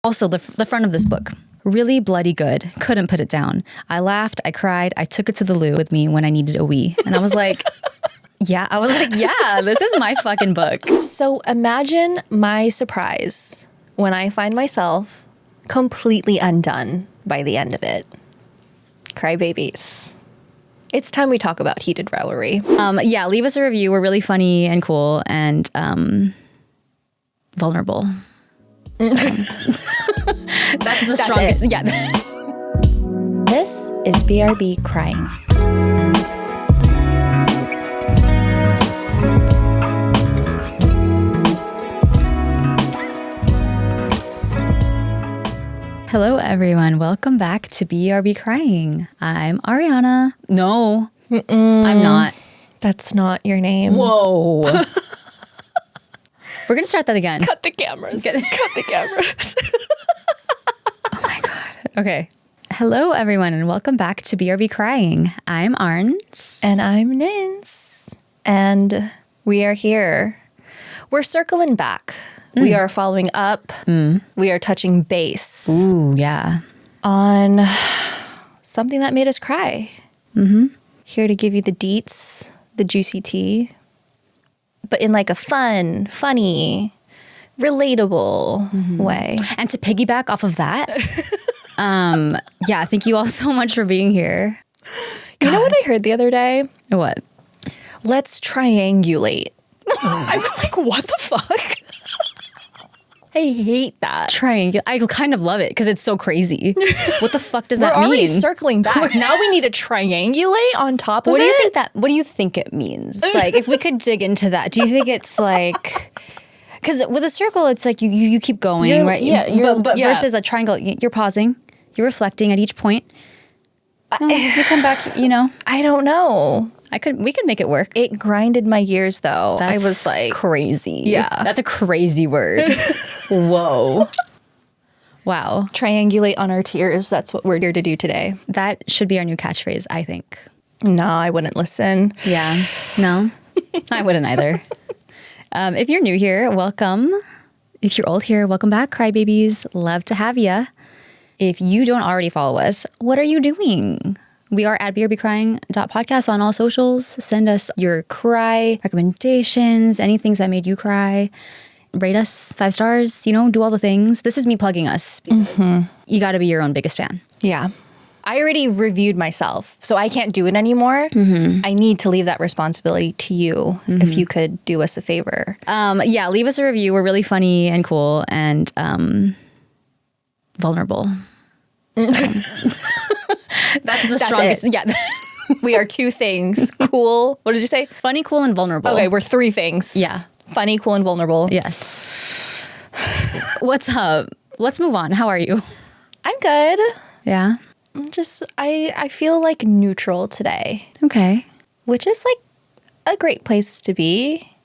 Also, the front of this book, really bloody good. Couldn't put it down. I laughed, I cried, I took it to the loo with me when I needed a wee. And I was like, yeah, this is my fucking book. So imagine my surprise when I find myself completely undone by the end of it. Crybabies. It's time we talk about Heated Rivalry. Yeah, leave us a review. We're really funny and cool and vulnerable. So. That's the strongest. It. Yeah. This is BRB Crying. Hello, everyone. Welcome back to BRB Crying. I'm Ariana. No, I'm not. That's not your name. Whoa. We're going to start that again. Cut the cameras. Cut the cameras. Oh my God. Okay. Hello, everyone, and welcome back to BRB Crying. I'm Arns. And I'm Nins. And we are here. We're circling back. We are following up. We are touching base. Ooh, yeah. On something that made us cry. Here to give you the deets, the juicy tea, but in like a fun, funny, relatable way. And to piggyback off of that, yeah, thank you all so much for being here. You know what I heard the other day? What? Let's triangulate. I was like, what the fuck? I hate that. Triangle. I kind of love it because it's so crazy. What the fuck does that We're mean? already circling back. Now we need to triangulate on top of What it? What do you think it means? Like, if we could dig into that, do you think it's like, because with a circle, it's like you keep going, right? Yeah. But versus a triangle, you're pausing, you're reflecting at each point. You come back, I don't know. We could make it work. It grinded my gears though. That's I was like crazy. Yeah. That's a crazy word. Whoa. Wow. Triangulate on our tears. That's what we're here to do today. That should be our new catchphrase, I think. No, I wouldn't listen. Yeah. No, I wouldn't either. If you're new here, welcome. If you're old here, welcome back, crybabies. Love to have ya. If you don't already follow us, what are you doing? We are at brbcrying.podcast on all socials. Send us your cry recommendations, any things that made you cry. Rate us 5 stars, do all the things. This is me plugging us. You got to be your own biggest fan. Yeah. I already reviewed myself, so I can't do it anymore. I need to leave that responsibility to you if you could do us a favor. Yeah, leave us a review. We're really funny and cool and vulnerable. So. That's the strongest. It. Yeah. We are 2 things. Cool. What did you say? Funny, cool, and vulnerable. Okay, we're 3 things. Yeah. Funny, cool, and vulnerable. Yes. What's up? Let's move on. How are you? I'm good. Yeah. I feel like neutral today. Okay. Which is like a great place to be.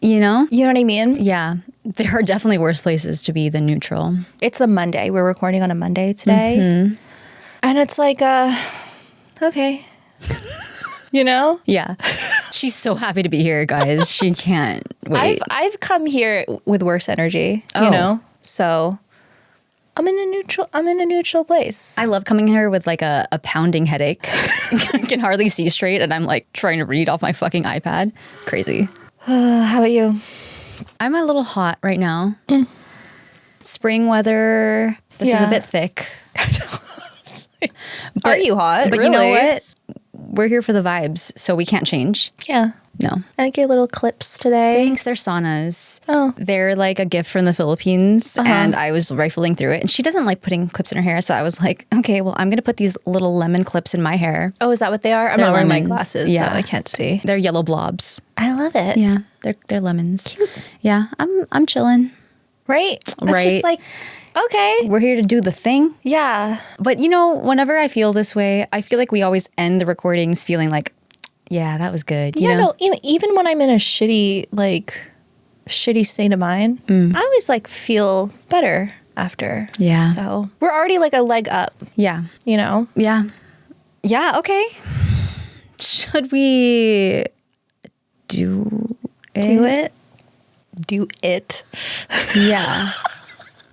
You know what I mean? Yeah. There are definitely worse places to be than neutral. It's a Monday. We're recording on a Monday today. And it's like, okay. Yeah. She's so happy to be here, guys. She can't wait. I've come here with worse energy, So I'm in a neutral place. I love coming here with like a pounding headache. I can hardly see straight and I'm like trying to read off my fucking iPad. Crazy. How about you? I'm a little hot right now. Spring weather. This is a bit thick. Are you hot? But really? You know what? We're here for the vibes, so we can't change. Yeah. No. I like your little clips today. Thanks. They're saunas. Oh. They're like a gift from the Philippines, and I was rifling through it. And she doesn't like putting clips in her hair, so I was like, okay, well, I'm going to put these little lemon clips in my hair. Oh, is that what they are? I'm They're not wearing my lemons. glasses, so I can't see. They're yellow blobs. I love it. Yeah, they're lemons. Cute. Yeah, I'm chilling. Right? It's Right. just like, okay. We're here to do the thing. Yeah. But whenever I feel this way, I feel like we always end the recordings feeling like, yeah, that was good. You know? No, even when I'm in a shitty state of mind, I always feel better after. Yeah. So we're already like a leg up. Yeah. Yeah. Yeah, okay. Should we do it? Do it. Yeah.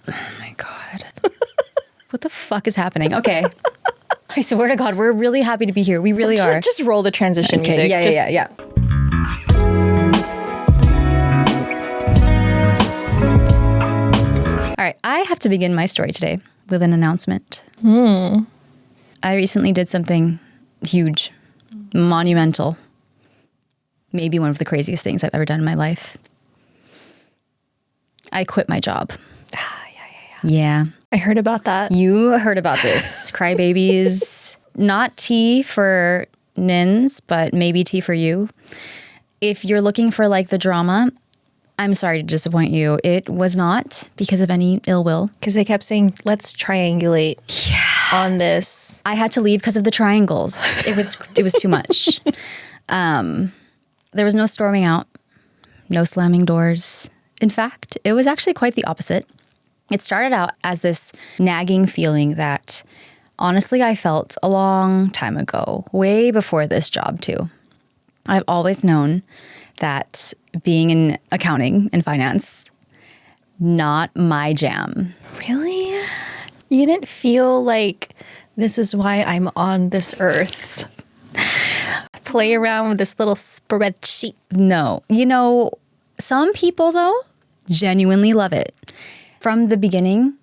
Oh my God. the fuck is happening? Okay. I swear to God, we're really happy to be here. We really are. Just roll the transition music. Yeah. All right, I have to begin my story today with an announcement. I recently did something huge, monumental, maybe one of the craziest things I've ever done in my life. I quit my job. Yeah. I heard about that. You heard about this. Crybabies. Not tea for Nins, but maybe tea for you. If you're looking for like the drama, I'm sorry to disappoint you. It was not because of any ill will. Because they kept saying, let's triangulate on this. I had to leave because of the triangles. It was too much. There was no storming out, no slamming doors. In fact, it was actually quite the opposite. It started out as this nagging feeling that honestly I felt a long time ago, way before this job too. I've always known that being in accounting and finance, not my jam. Really? You didn't feel like this is why I'm on this earth? Play around with this little spreadsheet. No. You know, some people though genuinely love it. From the beginning,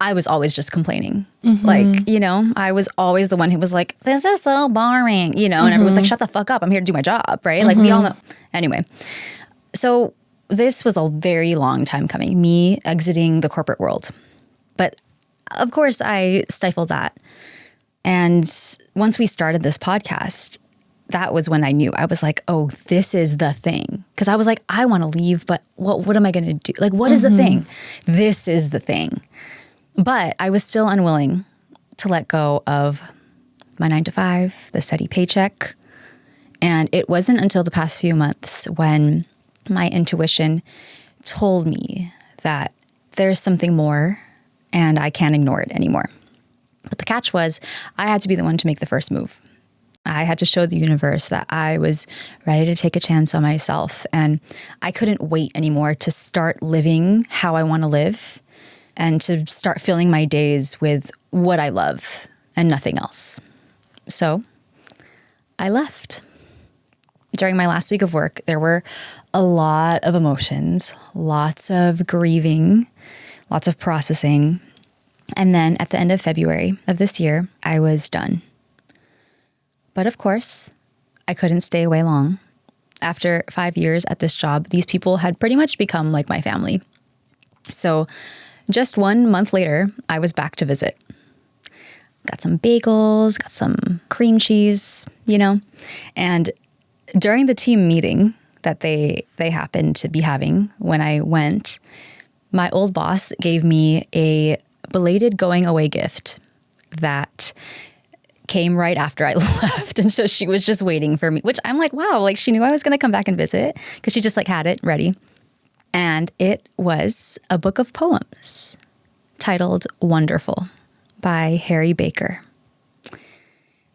I was always just complaining. Like, you know, I was always the one who was like, this is so boring, you know, and everyone's like, shut the fuck up. I'm here to do my job, right? Like we all know. Anyway, so this was a very long time coming, me exiting the corporate world. But of course, I stifled that. And once we started this podcast, that was when I knew. I was like, oh, this is the thing. Because I was like, I want to leave, but what am I going to do? Like, what is the thing? This is the thing. But I was still unwilling to let go of my 9-to-5, the steady paycheck. And it wasn't until the past few months when my intuition told me that there's something more and I can't ignore it anymore. But the catch was I had to be the one to make the first move. I had to show the universe that I was ready to take a chance on myself. And I couldn't wait anymore to start living how I want to live and to start filling my days with what I love and nothing else. So I left. During my last week of work, there were a lot of emotions, lots of grieving, lots of processing. And then at the end of February of this year, I was done. But of course, I couldn't stay away long. After 5 years at this job, these people had pretty much become like my family. So just 1 month later, I was back to visit. Got some bagels, got some cream cheese, you know. And during the team meeting that they happened to be having when I went, my old boss gave me a belated going away gift that came right after I left. And so she was just waiting for me, which I'm like, wow, like she knew I was going to come back and visit because she just like had it ready. And it was a book of poems titled Wonderful by Harry Baker.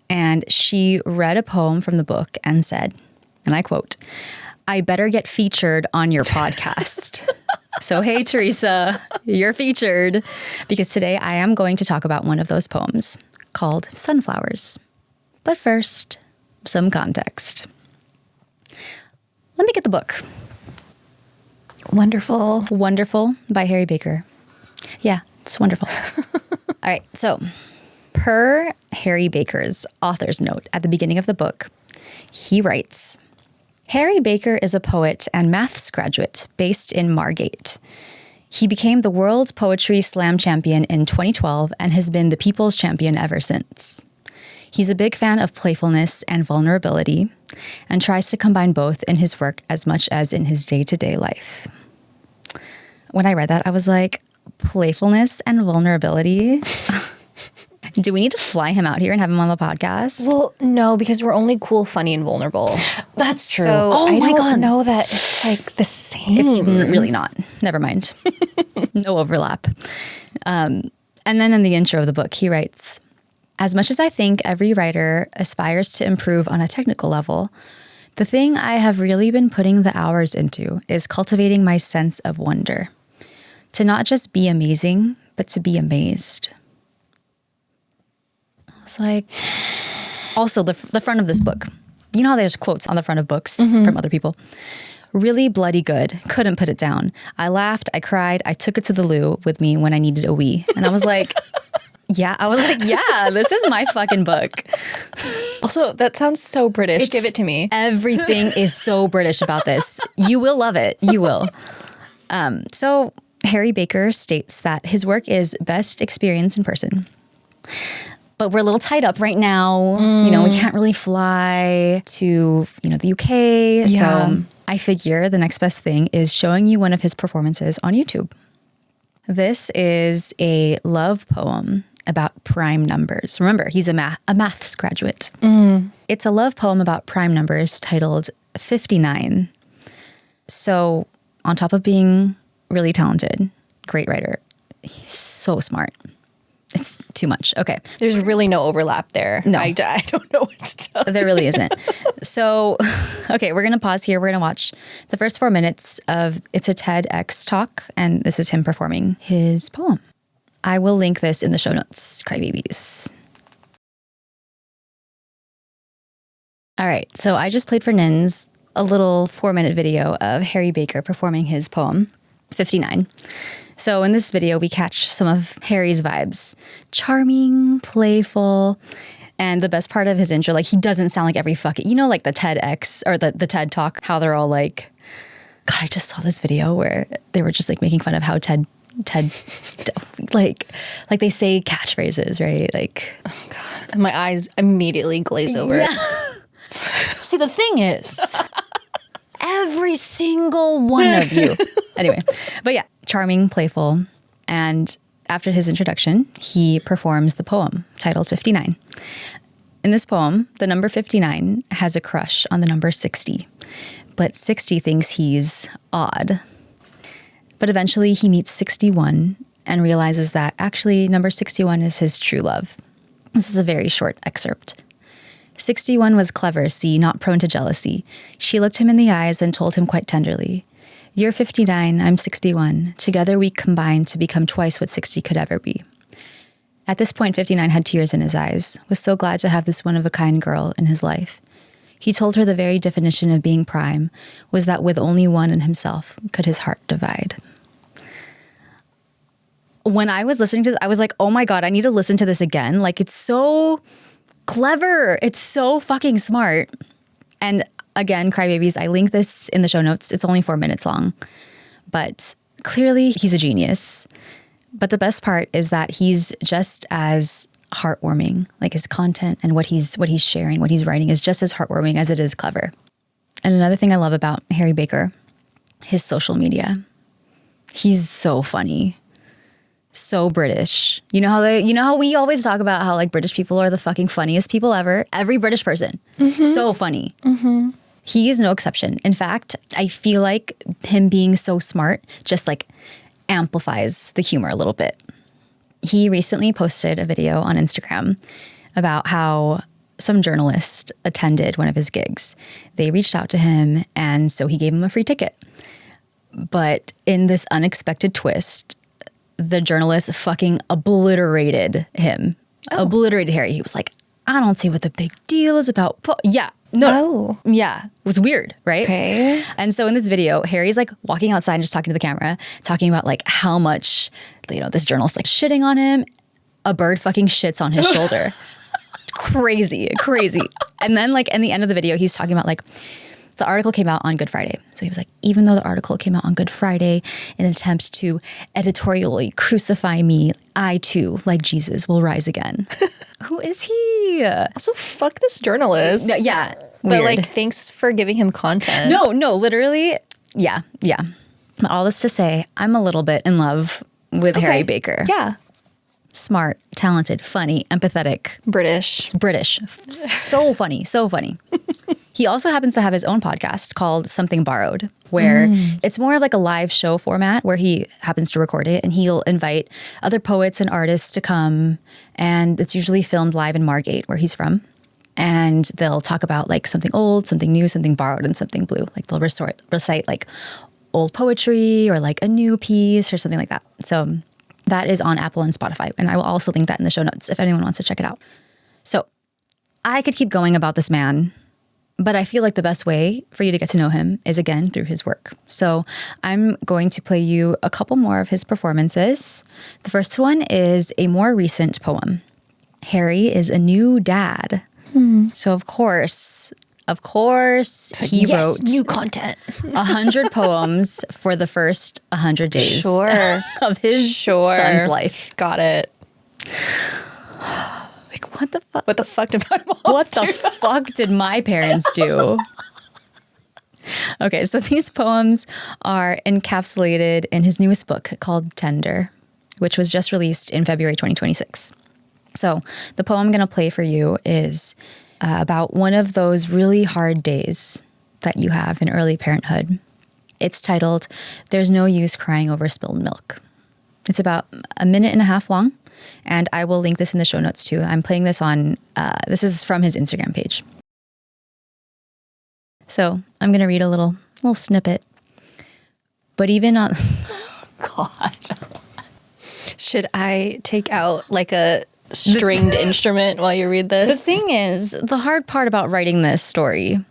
And she read a poem from the book and said, and I quote, "I better get featured on your podcast." So, hey, Teresa, you're featured because today I am going to talk about one of those poems called Sunflowers. But first, some context. Let me get the book. Wonderful. Wonderful by Harry Baker. Yeah, it's wonderful. All right, so per Harry Baker's author's note at the beginning of the book, he writes, Harry Baker is a poet and maths graduate based in Margate. He became the World Poetry Slam champion in 2012 and has been the People's Champion ever since. He's a big fan of playfulness and vulnerability and tries to combine both in his work as much as in his day-to-day life. When I read that, I was like, playfulness and vulnerability? Do we need to fly him out here and have him on the podcast? Well, no, because we're only cool, funny, and vulnerable. That's true. So I don't know that it's like the same. It's really not. Never mind. No overlap. And then in the intro of the book, he writes, as much as I think every writer aspires to improve on a technical level, the thing I have really been putting the hours into is cultivating my sense of wonder. To not just be amazing, but to be amazed. was like, also the front of this book. You know how there's quotes on the front of books from other people? Really bloody good. Couldn't put it down. I laughed. I cried. I took it to the loo with me when I needed a wee. And I was like, yeah, this is my fucking book. Also, that sounds so British. Give it to me. Everything is so British about this. You will love it. You will. So Harry Baker states that his work is best experienced in person. But we're a little tied up right now. You know, we can't really fly to, the UK. Yeah. So I figure the next best thing is showing you one of his performances on YouTube. This is a love poem about prime numbers. Remember, he's a maths graduate. It's a love poem about prime numbers titled 59. So on top of being really talented, great writer, he's so smart. It's too much. Okay. There's really no overlap there. No. I don't know what to tell you. There really isn't. So, okay, we're going to pause here. We're going to watch the first 4 minutes of, it's a TEDx talk, and this is him performing his poem. I will link this in the show notes, crybabies. All right, so I just played for Nins a little 4-minute video of Harry Baker performing his poem, 59. So in this video, we catch some of Harry's vibes. Charming, playful, and the best part of his intro, like he doesn't sound like every fucking, like the TEDx or the TED Talk, how they're all like, God, I just saw this video where they were just like making fun of how TED like they say catchphrases, right? Like, oh God, and my eyes immediately glaze over. Yeah. See, the thing is, every single one of you. Anyway, but yeah, charming, playful. And after his introduction, he performs the poem titled 59. In this poem, the number 59 has a crush on the number 60, but 60 thinks he's odd. But eventually he meets 61 and realizes that actually number 61 is his true love. This is a very short excerpt. 61 was clever, see, not prone to jealousy. She looked him in the eyes and told him quite tenderly, "You're 59, I'm 61. Together we combine to become twice what 60 could ever be." At this point, 59 had tears in his eyes, was so glad to have this one-of-a-kind girl in his life. He told her the very definition of being prime was that with only one in himself could his heart divide. When I was listening to this, I was like, oh my God, I need to listen to this again. Like, it's so clever. It's so fucking smart. And again, crybabies, I link this in the show notes. It's only 4 minutes long. But clearly he's a genius. But the best part is that he's just as heartwarming. Like his content and what he's sharing, what he's writing is just as heartwarming as it is clever. And another thing I love about Harry Baker, his social media. He's so funny. So British. You know how we always talk about how like British people are the fucking funniest people ever. Every British person. So funny. He is no exception. In fact, I feel like him being so smart just like amplifies the humor a little bit. He recently posted a video on Instagram about how some journalist attended one of his gigs. They reached out to him, and so he gave him a free ticket. But in this unexpected twist, the journalist fucking obliterated him. Obliterated Harry. He was like, I don't see what the big deal is about. Yeah. No. Yeah. It was weird, right? Okay. And so in this video, Harry's like walking outside and just talking to the camera, talking about like how much, this journalist like shitting on him. A bird fucking shits on his shoulder. Crazy. And then like in the end of the video, he's talking about like, the article came out on Good Friday. So he was like, even though the article came out on Good Friday in an attempt to editorially crucify me, I too, like Jesus, will rise again. Who is he? Also, fuck this journalist. No, yeah. But weird. like, thanks for giving him content. No, literally. Yeah. But all this to say, I'm a little bit in love with Harry Baker. Yeah. Smart, talented, funny, empathetic. British. So funny. He also happens to have his own podcast called Something Borrowed, where it's more of like a live show format where he happens to record it and he'll invite other poets and artists to come. And it's usually filmed live in Margate, where he's from. And they'll talk about like something old, something new, something borrowed, and something blue. Like they'll recite like old poetry or like a new piece or something like that. So that is on Apple and Spotify. And I will also link that in the show notes if anyone wants to check it out. So I could keep going about this man, but I feel like the best way for you to get to know him is, again, through his work. So I'm going to play you a couple more of his performances. The first one is a more recent poem. Harry is a new dad. So of course, he wrote new content. 100 poems for the first 100 days of his son's life. Got it. Like, what the fuck? What the fuck did my mom What the fuck did my parents do? Okay, so these poems are encapsulated in his newest book called Tender, which was just released in February 2026. So the poem I'm going to play for you is about one of those really hard days that you have in early parenthood. It's titled, "There's No Use Crying Over Spilled Milk." It's about a minute and a half long, and I will link this in the show notes too. I'm playing this on, this is from his Instagram page. So I'm going to read a little snippet. But even on, God. Should I take out like a stringed instrument while you read this? The thing is, the hard part about writing this story,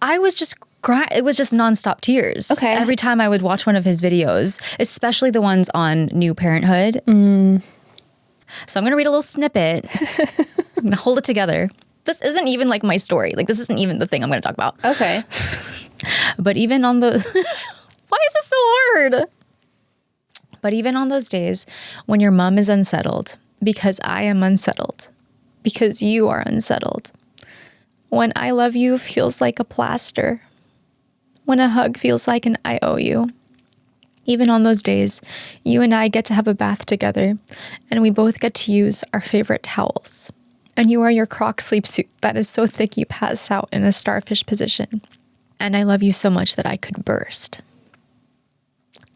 I was just crying. It was just nonstop tears. Okay. Every time I would watch one of his videos, especially the ones on new parenthood. So I'm going to read a little snippet. I'm going to hold it together. This isn't even like my story. Like, this isn't even the thing I'm going to talk about. Okay. But even on the, why is this so hard? But even on those days when your mom is unsettled, because I am unsettled, because you are unsettled, when I love you feels like a plaster, when a hug feels like an I owe you. Even on those days, you and I get to have a bath together, and we both get to use our favorite towels. And you are your Croc sleep suit that is so thick you pass out in a starfish position. And I love you so much that I could burst.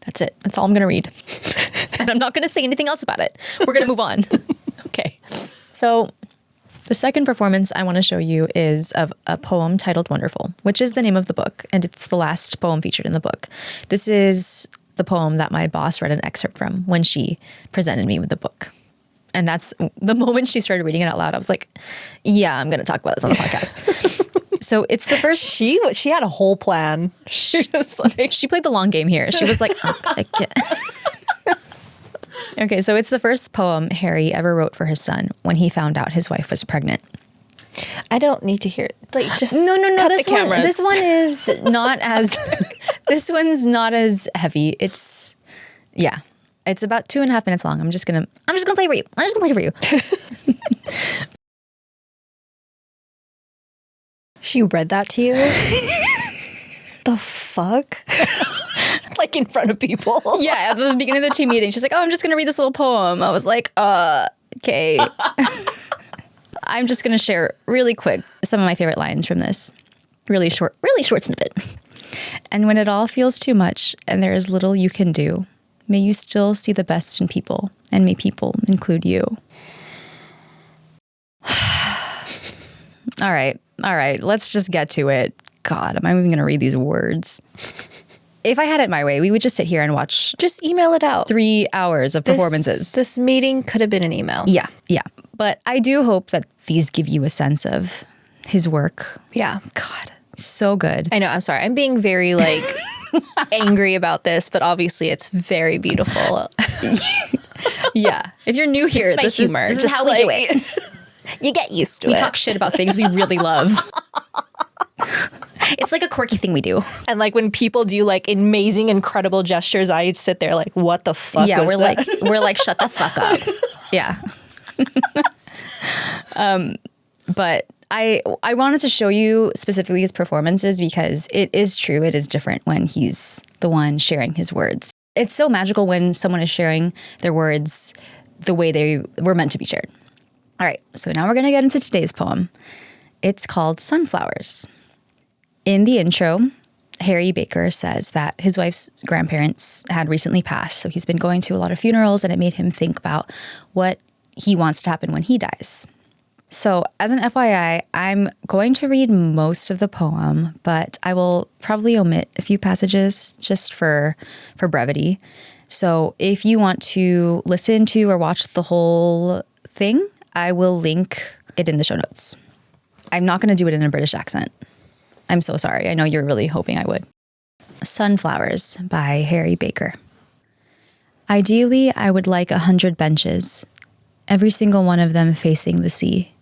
That's it. That's all I'm going to read. And I'm not going to say anything else about it. We're going to move on. Okay. So the second performance I want to show you is of a poem titled Wonderful, which is the name of the book, and it's the last poem featured in the book. This is the poem that my boss read an excerpt from when she presented me with the book. And that's the moment she started reading it out loud. I was like, yeah, I'm going to talk about this on the podcast. So it's the first. She had a whole plan. She played the long game here. She was like, oh, I get. Okay, so it's the first poem Harry ever wrote for his son when he found out his wife was pregnant. I don't need to hear it. Like, just no. cut This the cameras. This one is not as. This one's not as heavy. It's about 2.5 minutes long. I'm just gonna play for you. She read that to you? The fuck? Like in front of people? Yeah, at the beginning of the team meeting, she's like, "Oh, I'm just gonna read this little poem." I was like, okay. I'm just gonna share really quick some of my favorite lines from this. Really short snippet. "And when it all feels too much and there is little you can do, may you still see the best in people, and may people include you." All right. Let's just get to it. God, am I even going to read these words? If I had it my way, we would just sit here and watch. Just email it out. 3 hours of performances. This meeting could have been an email. Yeah. But I do hope that these give you a sense of his work. Yeah. God, so good. I know. I'm sorry. I'm being very angry about this, but obviously it's very beautiful. Yeah. If you're new here, this is how we do it. You get used to it. We talk shit about things we really love. It's like a quirky thing we do. And like when people do like amazing, incredible gestures, I sit there like, what the fuck was that? We're like, shut the fuck up. Yeah. But I wanted to show you specifically his performances because it is true. It is different when he's the one sharing his words. It's so magical when someone is sharing their words the way they were meant to be shared. All right, so now we're going to get into today's poem. It's called Sunflowers. In the intro, Harry Baker says that his wife's grandparents had recently passed, so he's been going to a lot of funerals, and it made him think about what he wants to happen when he dies. So as an FYI, I'm going to read most of the poem, but I will probably omit a few passages just for brevity. So if you want to listen to or watch the whole thing, I will link it in the show notes. I'm not going to do it in a British accent. I'm so sorry. I know you're really hoping I would. Sunflowers by Harry Baker. Ideally, I would like 100 benches, every single one of them facing the sea.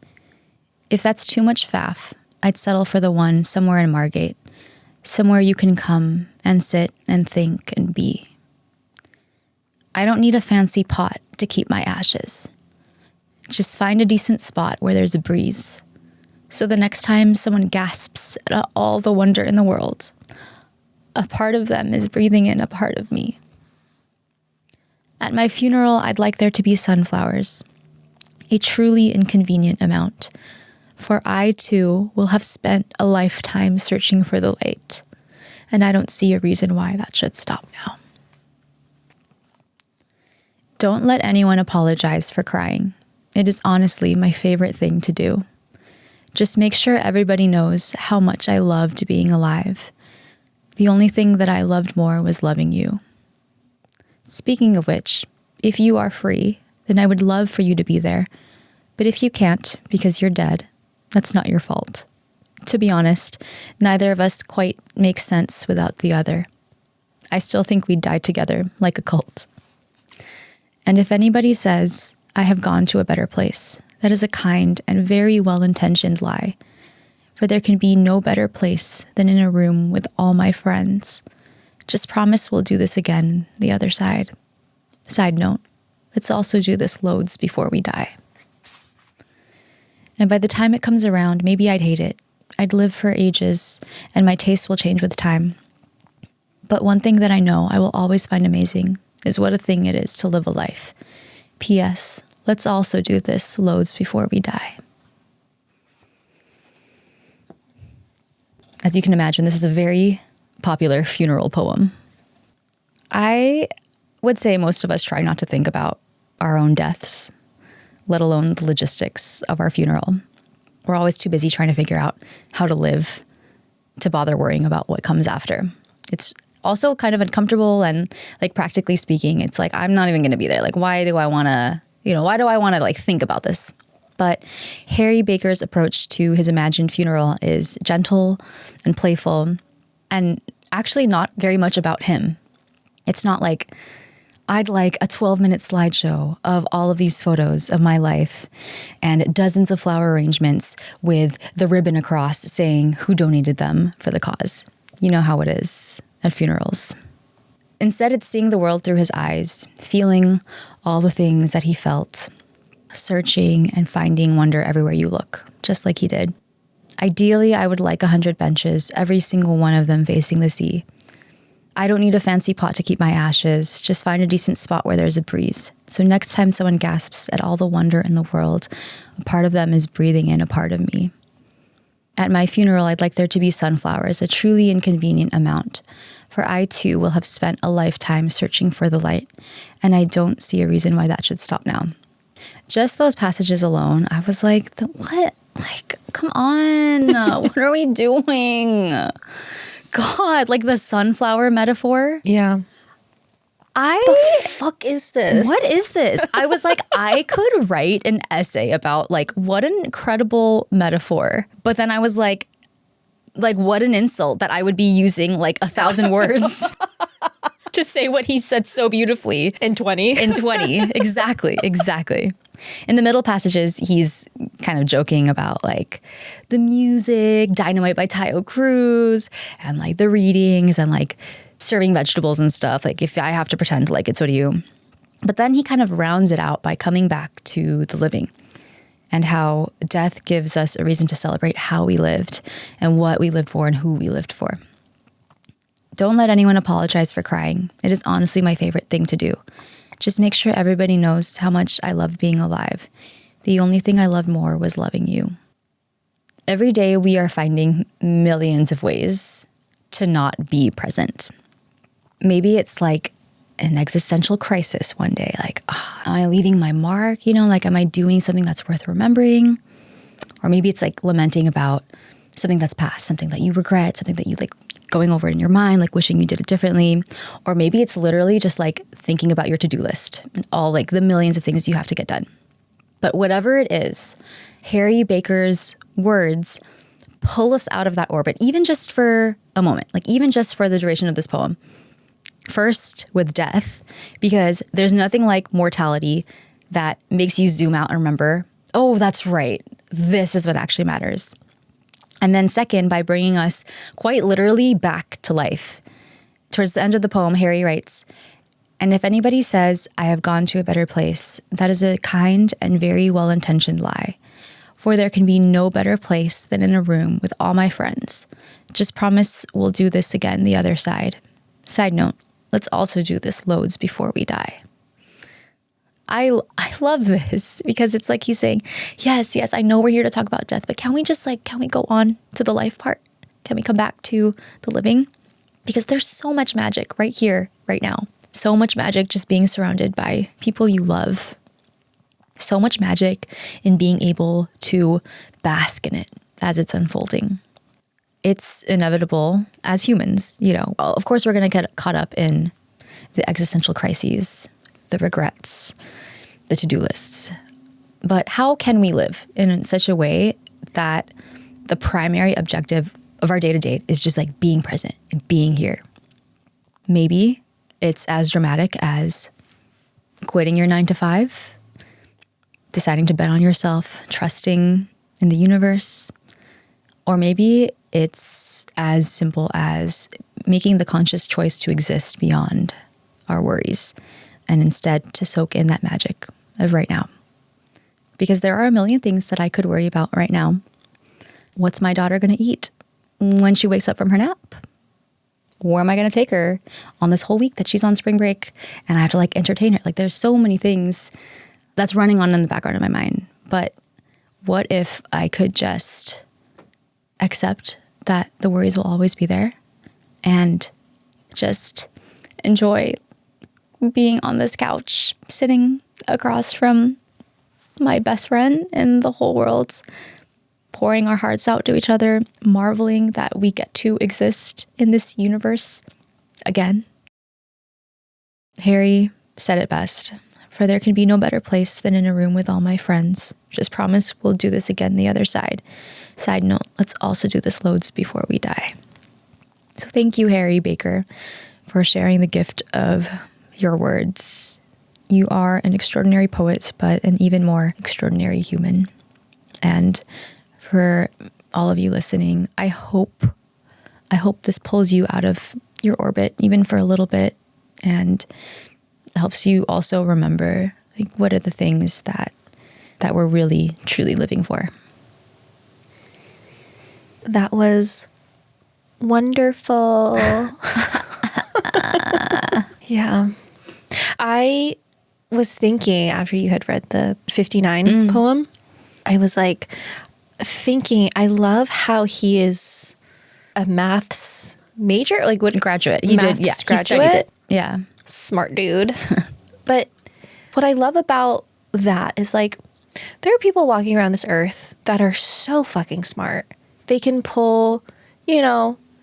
If that's too much faff, I'd settle for the one somewhere in Margate, somewhere you can come and sit and think and be. I don't need a fancy pot to keep my ashes. Just find a decent spot where there's a breeze. So the next time someone gasps at all the wonder in the world, a part of them is breathing in a part of me. At my funeral, I'd like there to be sunflowers, a truly inconvenient amount, for I too will have spent a lifetime searching for the light, and I don't see a reason why that should stop now. Don't let anyone apologize for crying. It is honestly my favorite thing to do. Just make sure everybody knows how much I loved being alive. The only thing that I loved more was loving you. Speaking of which, if you are free, then I would love for you to be there. But if you can't because you're dead, that's not your fault. To be honest, neither of us quite makes sense without the other. I still think we'd die together like a cult. And if anybody says, I have gone to a better place, that is a kind and very well-intentioned lie. For there can be no better place than in a room with all my friends. Just promise we'll do this again the other side. Side note, let's also do this loads before we die. And by the time it comes around, maybe I'd hate it. I'd live for ages, and my tastes will change with time. But one thing that I know I will always find amazing is what a thing it is to live a life. P.S. Let's also do this loads before we die. As you can imagine, this is a very popular funeral poem. I would say most of us try not to think about our own deaths, let alone the logistics of our funeral. We're always too busy trying to figure out how to live to bother worrying about what comes after. It's also kind of uncomfortable, and like practically speaking, it's like, I'm not even going to be there. Like, why do I want to like think about this? But Harry Baker's approach to his imagined funeral is gentle and playful, and actually not very much about him. It's not like, I'd like a 12-minute slideshow of all of these photos of my life and dozens of flower arrangements with the ribbon across saying who donated them for the cause. You know how it is at funerals. Instead, it's seeing the world through his eyes, feeling all the things that he felt, searching and finding wonder everywhere you look, just like he did. Ideally, I would like 100 benches, every single one of them facing the sea. I don't need a fancy pot to keep my ashes, just find a decent spot where there's a breeze. So next time someone gasps at all the wonder in the world, a part of them is breathing in a part of me. At my funeral, I'd like there to be sunflowers, a truly inconvenient amount, for I too will have spent a lifetime searching for the light, and I don't see a reason why that should stop now. Just those passages alone, I was like, what? Like, come on, what are we doing? God, like the sunflower metaphor. Yeah. The fuck is this? What is this? I was like, I could write an essay about like, what an incredible metaphor. But then I was like, what an insult that I would be using like 1,000 words to say what he said so beautifully. In 20. In 20. Exactly. In the middle passages, he's kind of joking about like the music, Dynamite by Tayo Cruz, and like the readings and like serving vegetables and stuff. Like if I have to pretend like it, so do you. But then he kind of rounds it out by coming back to the living and how death gives us a reason to celebrate how we lived and what we lived for and who we lived for. Don't let anyone apologize for crying. It is honestly my favorite thing to do. Just make sure everybody knows how much I loved being alive. The only thing I loved more was loving you. Every day we are finding millions of ways to not be present. Maybe it's like an existential crisis one day. Like, am I leaving my mark? You know, like, am I doing something that's worth remembering? Or maybe it's like lamenting about something that's past, something that you regret, something that you like going over it in your mind, like wishing you did it differently. Or maybe it's literally just like thinking about your to-do list and all like the millions of things you have to get done. But whatever it is, Harry Baker's words pull us out of that orbit, even just for a moment, like even just for the duration of this poem. First, with death, because there's nothing like mortality that makes you zoom out and remember, oh, that's right, this is what actually matters. And then second, by bringing us quite literally back to life. Towards the end of the poem, Harry writes, "And if anybody says, I have gone to a better place, that is a kind and very well-intentioned lie. For there can be no better place than in a room with all my friends. Just promise we'll do this again the other side. Side note, let's also do this loads before we die." I love this because it's like he's saying, yes, I know we're here to talk about death, but can we go on to the life part? Can we come back to the living? Because there's so much magic right here, right now. So much magic just being surrounded by people you love. So much magic in being able to bask in it as it's unfolding. It's inevitable as humans, well, of course we're going to get caught up in the existential crises, the regrets, the to-do lists. But how can we live in such a way that the primary objective of our day-to-day is just like being present and being here? Maybe it's as dramatic as quitting your 9-to-5, deciding to bet on yourself, trusting in the universe. Or maybe it's as simple as making the conscious choice to exist beyond our worries and instead to soak in that magic of right now. Because there are a million things that I could worry about right now. What's my daughter going to eat when she wakes up from her nap? Where am I going to take her on this whole week that she's on spring break and I have to entertain her? There's so many things that's running on in the background of my mind. But what if I could just accept that the worries will always be there and just enjoy being on this couch, sitting across from my best friend in the whole world, pouring our hearts out to each other, marveling that we get to exist in this universe again. Harry said it best, "For there can be no better place than in a room with all my friends. Just promise we'll do this again the other side. Side note, let's also do this loads before we die." So thank you, Harry Baker, for sharing the gift of your words. You are an extraordinary poet, but an even more extraordinary human. And for all of you listening, I hope this pulls you out of your orbit, even for a little bit, and helps you also remember what are the things that we're really, truly living for. That was wonderful. Yeah. I was thinking after you had read the 59 poem, I was thinking, I love how he is a maths major, graduate. He did, yeah. Graduate. He studied it. Yeah. Smart dude. But what I love about that is there are people walking around this earth that are so fucking smart. They can pull,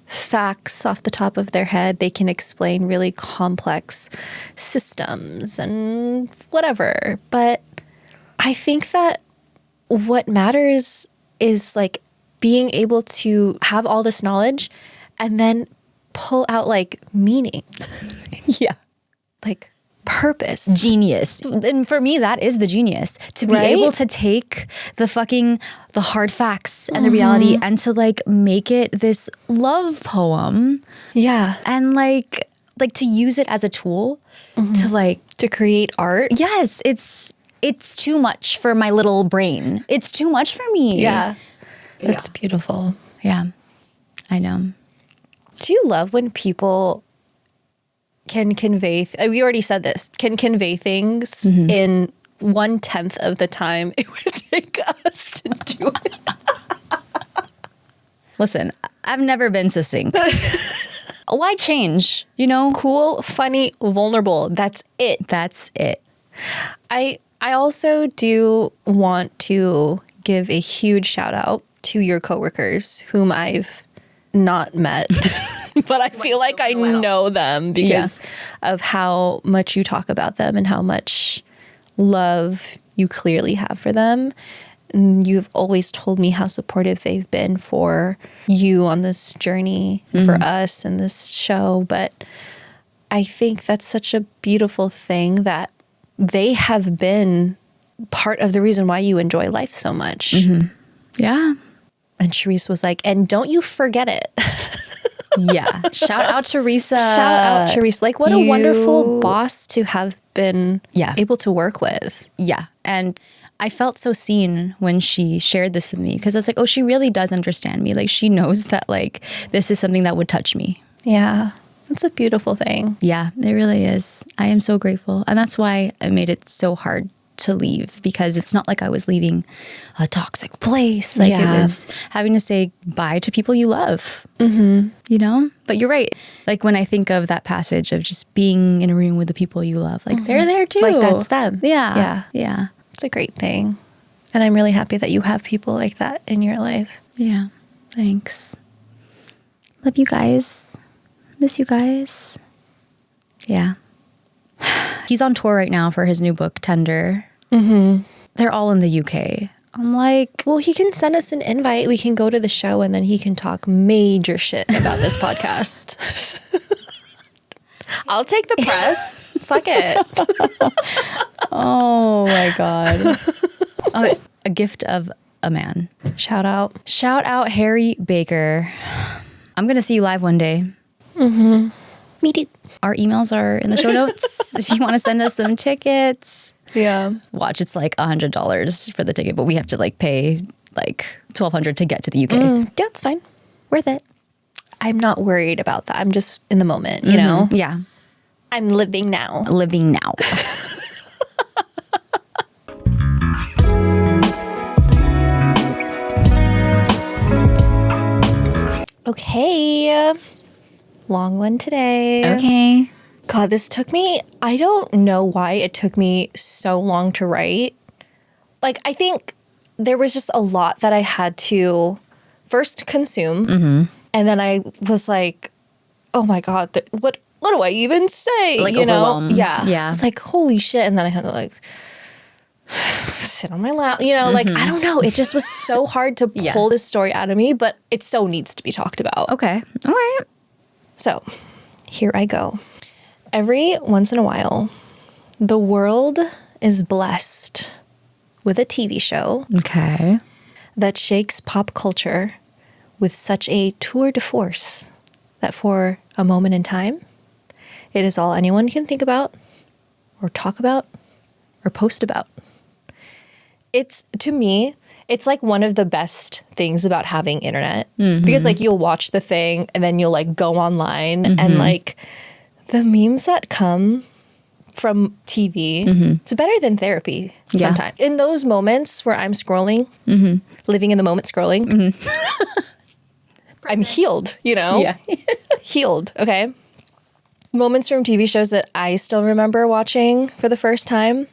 facts off the top of their head. They can explain really complex systems and whatever. But I think that what matters is being able to have all this knowledge and then pull out meaning. Yeah. Purpose. Genius. And for me, that is the genius. To be able to take the hard facts and the reality and to make it this love poem. Yeah. And to use it as a tool to create art. Yes. It's too much for my little brain. It's too much for me. Yeah. It's beautiful. Yeah. I know. Do you love when people can convey, we already said this, can convey things in 1/10 of the time it would take us to do it? Listen, I've never been succinct. Why change? Cool, funny, vulnerable. That's it. That's it. I also do want to give a huge shout out to your coworkers whom I've not met. But I feel like I know them because of how much you talk about them and how much love you clearly have for them. And you've always told me how supportive they've been for you on this journey, for us and this show. But I think that's such a beautiful thing that they have been part of the reason why you enjoy life so much. Yeah. And Charisse was like, and don't you forget it. Yeah. Shout out Teresa. Shout out Charisse. Like, what a wonderful boss to have been able to work with. Yeah. And I felt so seen when she shared this with me, because it's like, oh, she really does understand me. Like, she knows that, like, this is something that would touch me. Yeah. That's a beautiful thing. Yeah, it really is. I am so grateful. And that's why I made it so hard to leave, because it's not like I was leaving a toxic place. Like, it was having to say bye to people you love, you know? But you're right. Like, when I think of that passage of just being in a room with the people you love, like, they're there too. Like, that's them. Yeah. Yeah. Yeah. It's a great thing. And I'm really happy that you have people like that in your life. Yeah. Thanks. Love you guys. Miss you guys. Yeah. He's on tour right now for his new book, Tender. They're all in the UK. I'm like, well, he can send us an invite. We can go to the show and then he can talk major shit about this podcast. I'll take the press. Fuck it. Oh my God. Oh, a gift of a man. Shout out. Shout out Harry Baker. I'm going to see you live one day. Me too. Our emails are in the show notes if you want to send us some tickets. Yeah. Watch, it's like $100 for the ticket, but we have to like pay like $1,200 to get to the UK. Yeah, it's fine. Worth it. I'm not worried about that. I'm just in the moment, you know? Yeah. I'm living now. Living now. Okay. Long one today. Okay. God, this took me, I don't know why it took me so long to write. Like, I think there was just a lot that I had to first consume. And then I was like, oh my God, what do I even say? Like, you know? overwhelmed. Yeah. Yeah. It's like, holy shit. And then I had to like sit on my lap, you know, like, I don't know. It just was so hard to pull this story out of me, but it so needs to be talked about. Okay. All right. So here I go. Every once in a while, the world is blessed with a TV show Okay. that shakes pop culture with such a tour de force that for a moment in time, it is all anyone can think about or talk about or post about. It's, to me, it's like one of the best things about having internet because like you'll watch the thing and then you'll like go online and like the memes that come from TV, it's better than therapy sometimes. In those moments where I'm scrolling, living in the moment scrolling, I'm healed, you know? Yeah. Healed, okay? Moments from TV shows that I still remember watching for the first time.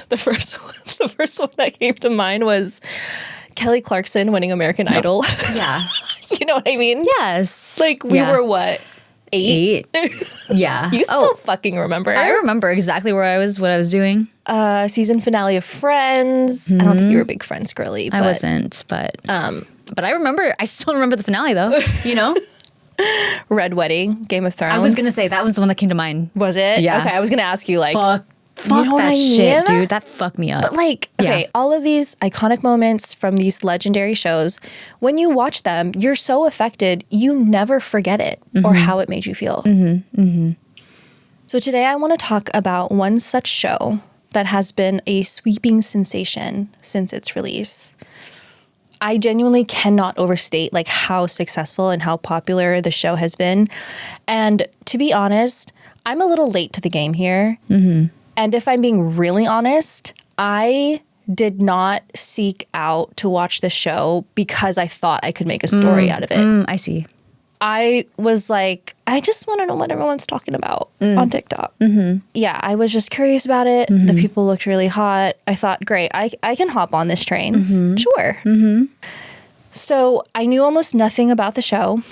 The first one that came to mind was Kelly Clarkson winning American Idol. Yeah. You know what I mean? Yes. Like we were what? 8? Yeah. You still fucking remember? I remember exactly what I was doing. Season finale of Friends. I don't think you were a big Friends girly. But, I wasn't, but I remember. I still remember the finale though. You know, Red Wedding, Game of Thrones. I was gonna say that was the one that came to mind. Was it? Yeah. Okay, I was gonna ask you like, Fuck you know that what I shit, mean? dude. That fucked me up. But like, okay, all of these iconic moments from these legendary shows, when you watch them, you're so affected, you never forget it or how it made you feel. So today I want to talk about one such show that has been a sweeping sensation since its release. I genuinely cannot overstate like how successful and how popular the show has been. And to be honest, I'm a little late to the game here. And if I'm being really honest, I did not seek out to watch the show because I thought I could make a story out of it. I see. I was like, I just want to know what everyone's talking about on TikTok. Yeah, I was just curious about it. The people looked really hot. I thought, great, I can hop on this train. Sure. So I knew almost nothing about the show.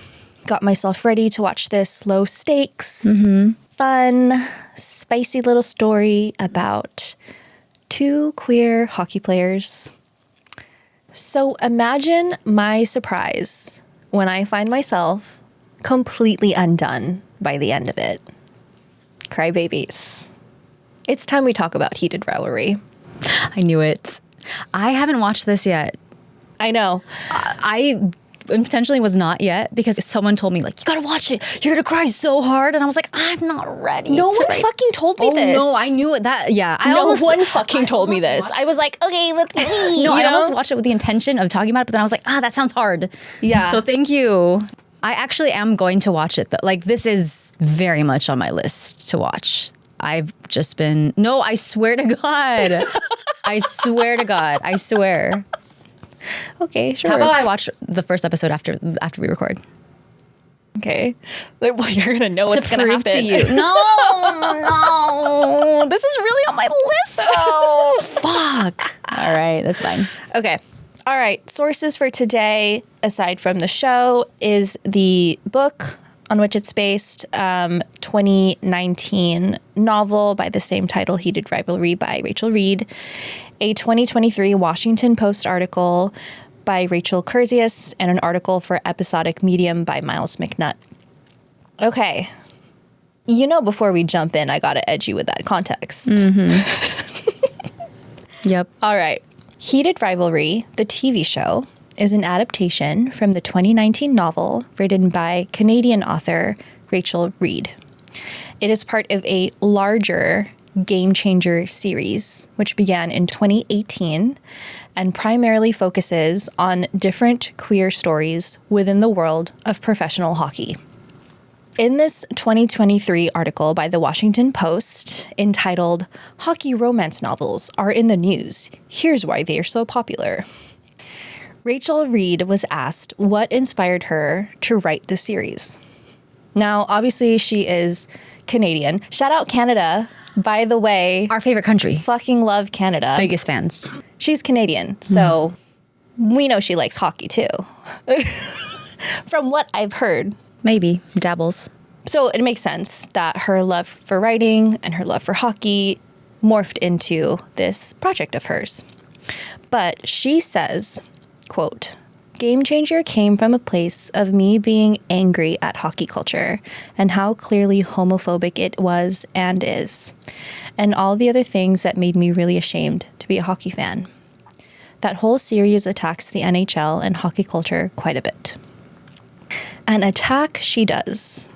Got myself ready to watch this low stakes, fun, spicy little story about 2 queer hockey players So imagine my surprise when I find myself completely undone by the end of it. Crybabies. It's time we talk about Heated Rivalry. I knew it. I haven't watched this yet. I know. I intentionally was not yet because someone told me, like, you gotta watch it. You're gonna cry so hard. And I was like, I'm not ready. No one fucking told me this. No, I knew it. That, yeah. No one fucking told me this. I was like, okay, let's see. No, I almost watched it with the intention of talking about it, but then I was like, that sounds hard. Yeah. So thank you. I actually am going to watch it though. Like, this is very much on my list to watch. I've just been, no, I swear to God. I swear to God. I swear. Okay, sure. How about I watch the first episode after we record? Okay. Well, you're going to know what's going to happen. To you. No. This is really on my list though. Fuck. All right, that's fine. Okay. All right. Sources for today, aside from the show, is the book on which it's based, 2019 novel by the same title, Heated Rivalry by Rachel Reed, a 2023 Washington Post article by Rachel Kurzius, and an article for Episodic Medium by Miles McNutt. Okay. You know, before we jump in, I got to edge you with that context. Mm-hmm. Yep. All right. Heated Rivalry, the TV show, is an adaptation from the 2019 novel written by Canadian author Rachel Reed. It is part of a larger Game Changer series, which began in 2018 and primarily focuses on different queer stories within the world of professional hockey. In this 2023 article by the Washington Post entitled "Hockey Romance Novels Are in the News. Here's Why They Are So Popular," Rachel Reed was asked what inspired her to write the series. Now, obviously, she is Canadian. Shout out Canada, by the way. Our favorite country. Fucking love Canada. Biggest fans. She's Canadian, so we know she likes hockey too. From what I've heard. Maybe. Dabbles. So it makes sense that her love for writing and her love for hockey morphed into this project of hers. But she says, quote, "Game Changer came from a place of me being angry at hockey culture and how clearly homophobic it was and is, and all the other things that made me really ashamed to be a hockey fan. That whole series attacks the NHL and hockey culture quite a bit. An attack she does,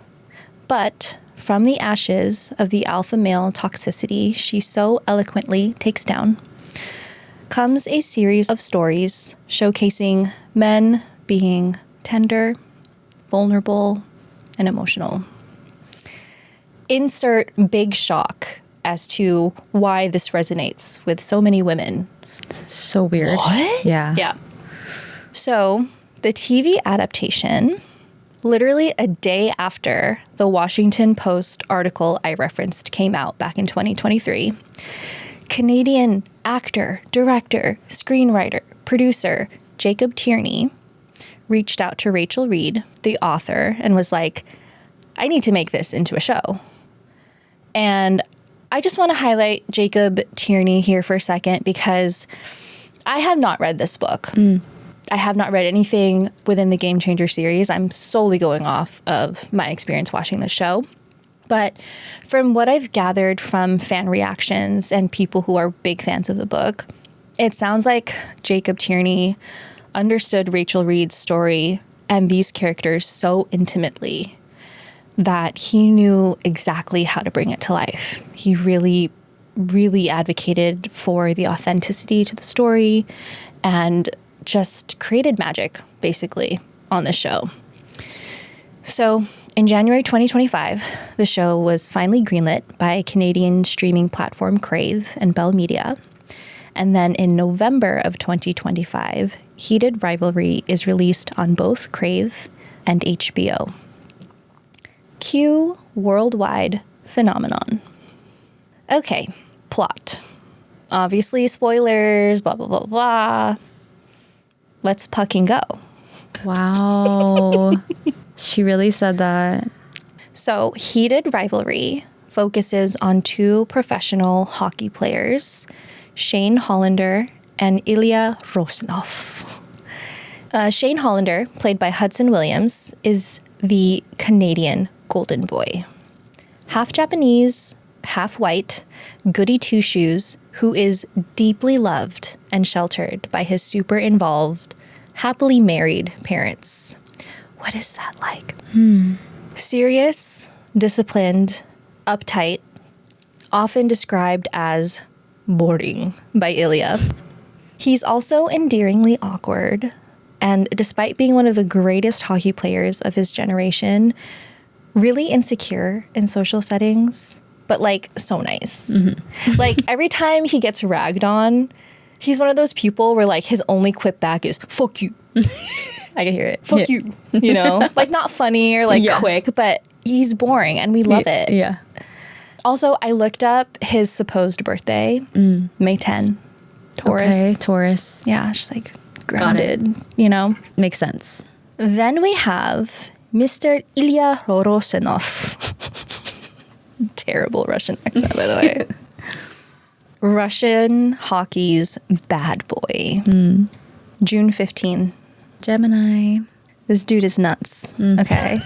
but from the ashes of the alpha male toxicity she so eloquently takes down, comes a series of stories showcasing men being tender, vulnerable, and emotional. Insert big shock as to why this resonates with so many women." So weird. What? Yeah. Yeah. So the TV adaptation, literally a day after the Washington Post article I referenced came out back in 2023, Canadian actor, director, screenwriter, producer Jacob Tierney reached out to Rachel Reed, the author, and was like, I need to make this into a show. And I just want to highlight Jacob Tierney here for a second because I have not read this book. I have not read anything within the Game Changer series. I'm solely going off of my experience watching the show. But from what I've gathered from fan reactions and people who are big fans of the book, it sounds like Jacob Tierney understood Rachel Reed's story and these characters so intimately that he knew exactly how to bring it to life. He really, really advocated for the authenticity to the story and just created magic, basically, on the show. So in January 2025, the show was finally greenlit by Canadian streaming platform Crave and Bell Media. And then in November of 2025, Heated Rivalry is released on both Crave and HBO. Cue worldwide phenomenon. Okay, plot. Obviously, spoilers, blah, blah, blah, blah. Let's fucking go. Wow. She really said that. So, Heated Rivalry focuses on two professional hockey players, Shane Hollander and Ilya Rosenov. Shane Hollander, played by Hudson Williams, is the Canadian golden boy. Half Japanese, half white, goody two-shoes, who is deeply loved and sheltered by his super involved, happily married parents. What is that like? Serious, disciplined, uptight, often described as boring by Ilya. He's also endearingly awkward, and despite being one of the greatest hockey players of his generation, really insecure in social settings, but like so nice. Like every time he gets ragged on, he's one of those people where like his only quip back is "fuck you." I can hear it. Fuck you. You know, like not funny or like quick, but he's boring and we love it. Yeah. Also, I looked up his supposed birthday, May 10, Taurus. Okay, Taurus. Yeah, just like grounded, you know. Makes sense. Then we have Mr. Ilya Rosenov. Terrible Russian accent, by the way. Russian hockey's bad boy. June 15. Gemini. This dude is nuts. Okay.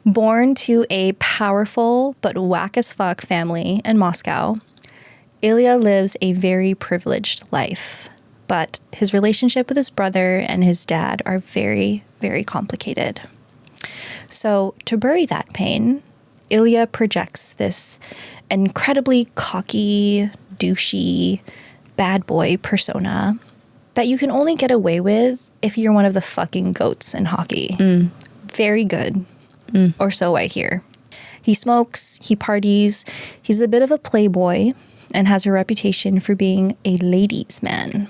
Born to a powerful but whack as fuck family in Moscow, Ilya lives a very privileged life, but his relationship with his brother and his dad are very, very complicated. So to bury that pain, Ilya projects this incredibly cocky, douchey, bad boy persona that you can only get away with if you're one of the fucking goats in hockey. Very good. Or so I hear. He smokes, he parties, he's a bit of a playboy and has a reputation for being a ladies' man.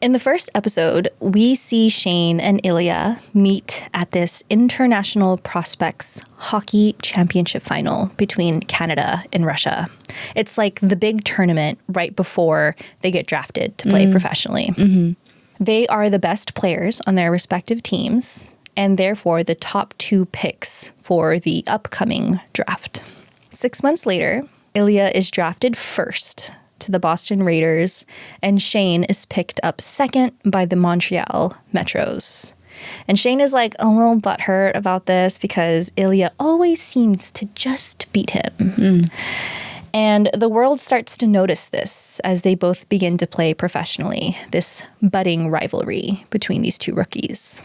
In the first episode, we see Shane and Ilya meet at this International Prospects Hockey Championship final between Canada and Russia. It's like the big tournament right before they get drafted to play professionally. They are the best players on their respective teams, and therefore the top 2 picks for the upcoming draft. 6 months later, Ilya is drafted first to the Boston Raiders, and Shane is picked up second by the Montreal Metros. And Shane is like a little butthurt about this because Ilya always seems to just beat him. And the world starts to notice this as they both begin to play professionally, this budding rivalry between these two rookies.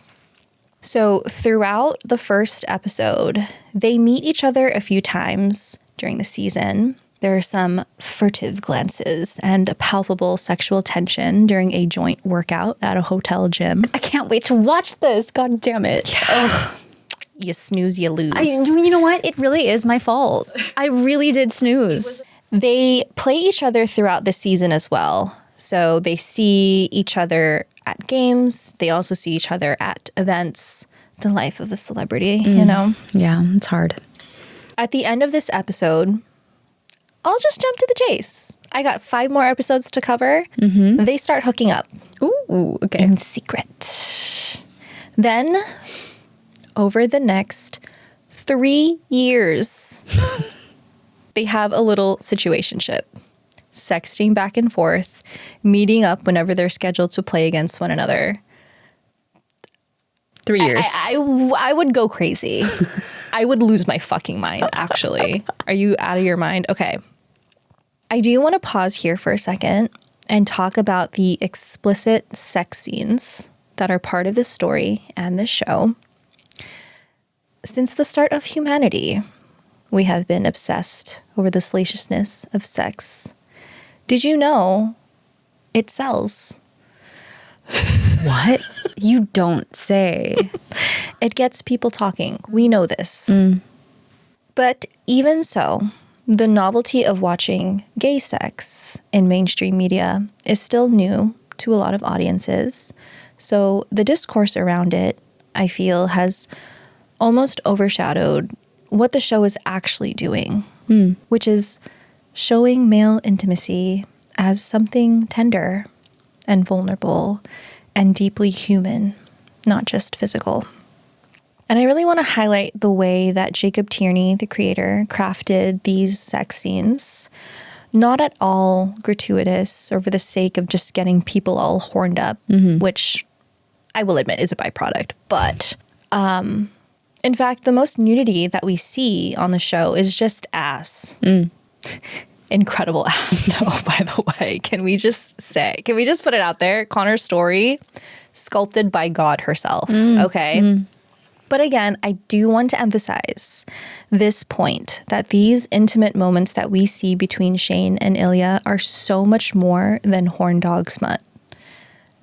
So throughout the first episode, they meet each other a few times during the season. There are some furtive glances and a palpable sexual tension during a joint workout at a hotel gym. I can't wait to watch this. God damn it. Yeah. You snooze, you lose. You know what? It really is my fault. I really did snooze. They play each other throughout the season as well. So they see each other at games. They also see each other at events. The life of a celebrity, you know? Yeah, it's hard. At the end of this episode, I'll just jump to the chase. I got 5 more episodes to cover. They start hooking up. Ooh, okay. In secret. Then, over the next 3 years, they have a little situationship. Sexting back and forth, meeting up whenever they're scheduled to play against one another. 3 years. I would go crazy. I would lose my fucking mind, actually. Are you out of your mind? Okay. I do want to pause here for a second and talk about the explicit sex scenes that are part of this story and this show. Since the start of humanity, we have been obsessed over the salaciousness of sex. Did you know it sells? What? You don't say. It gets people talking. We know this. But even so, the novelty of watching gay sex in mainstream media is still new to a lot of audiences. So the discourse around it, I feel, has almost overshadowed what the show is actually doing, which is showing male intimacy as something tender and vulnerable and deeply human, not just physical. And I really want to highlight the way that Jacob Tierney, the creator, crafted these sex scenes. not at all gratuitous or for the sake of just getting people all horned up, which I will admit is a byproduct. But in fact, the most nudity that we see on the show is just ass. Incredible ass, though, by the way. Can we just put it out there? Connor's story, sculpted by God herself. Okay. But again, I do want to emphasize this point that these intimate moments that we see between Shane and Ilya are so much more than horn dog smut.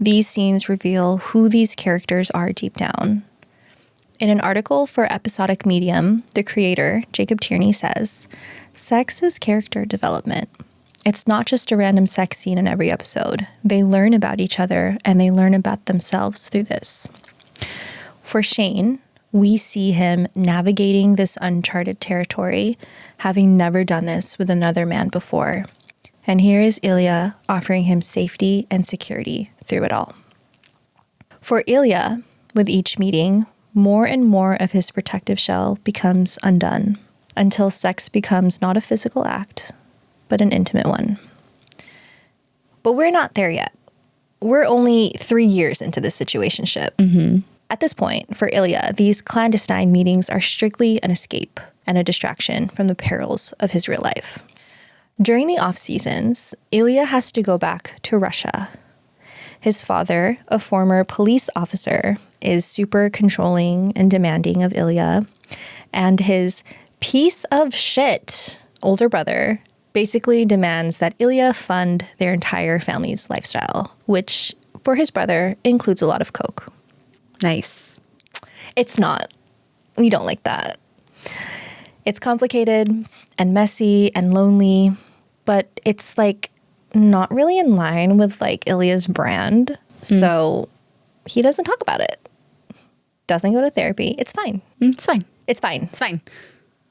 These scenes reveal who these characters are deep down. In an article for Episodic Medium, the creator, Jacob Tierney, says, sex is character development. It's not just a random sex scene in every episode. They learn about each other and they learn about themselves through this. For Shane, we see him navigating this uncharted territory, having never done this with another man before. And here is Ilya offering him safety and security through it all. For Ilya, with each meeting, more and more of his protective shell becomes undone until sex becomes not a physical act, but an intimate one. But we're not there yet. We're only 3 years into this situationship. At this point, for Ilya, these clandestine meetings are strictly an escape and a distraction from the perils of his real life. During the off seasons, Ilya has to go back to Russia. His father, a former police officer, is super controlling and demanding of Ilya, and his piece of shit older brother basically demands that Ilya fund their entire family's lifestyle, which for his brother includes a lot of coke. Nice. It's not. We don't like that. It's complicated and messy and lonely, but it's like not really in line with like Ilya's brand. So he doesn't talk about it. Doesn't go to therapy. It's fine. It's fine. It's fine. It's fine.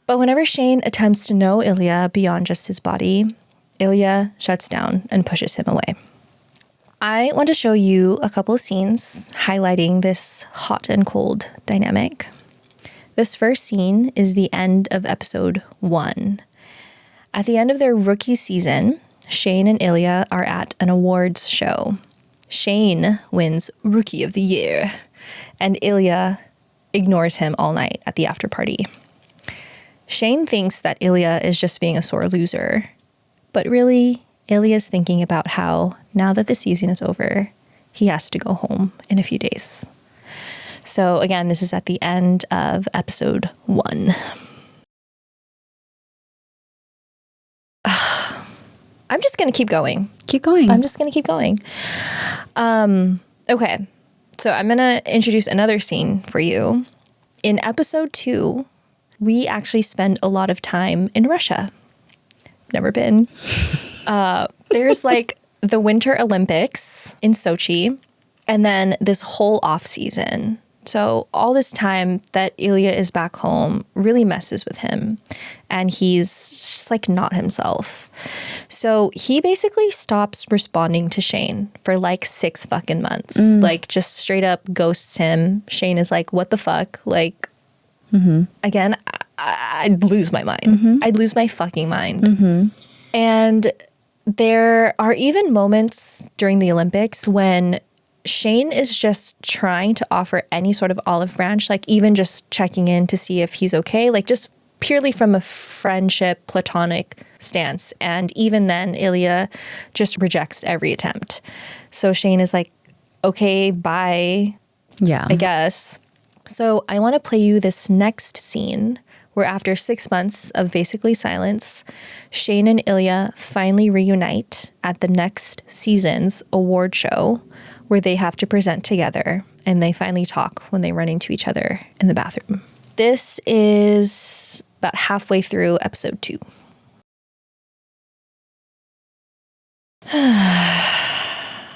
But whenever Shane attempts to know Ilya beyond just his body, Ilya shuts down and pushes him away. I want to show you a couple of scenes highlighting this hot and cold dynamic. This first scene is the end of episode 1. At the end of their rookie season, Shane and Ilya are at an awards show. Shane wins Rookie of the Year, and Ilya ignores him all night at the after party. Shane thinks that Ilya is just being a sore loser, but really, Ilya's thinking about how, now that the season is over, he has to go home in a few days. So again, this is at the end of episode 1. I'm just going to keep going. Keep going. I'm just going to keep going. Okay, so I'm going to introduce another scene for you. In episode 2, we actually spend a lot of time in Russia. Never been. There's like the Winter Olympics in Sochi, and then this whole off season. So all this time that Ilya is back home really messes with him, and he's just like not himself. So he basically stops responding to Shane for like 6 fucking months. Like just straight up ghosts him. Shane is like, what the fuck? Like, again, I'd lose my mind. I'd lose my fucking mind. And there are even moments during the Olympics when Shane is just trying to offer any sort of olive branch, like even just checking in to see if he's okay, like just purely from a friendship, platonic stance. And even then, Ilya just rejects every attempt. So Shane is like, okay, bye. Yeah. I guess. So I want to play you this next scene where after 6 months of basically silence, Shane and Ilya finally reunite at the next season's award show where they have to present together, and they finally talk when they run into each other in the bathroom. This is about halfway through episode 2.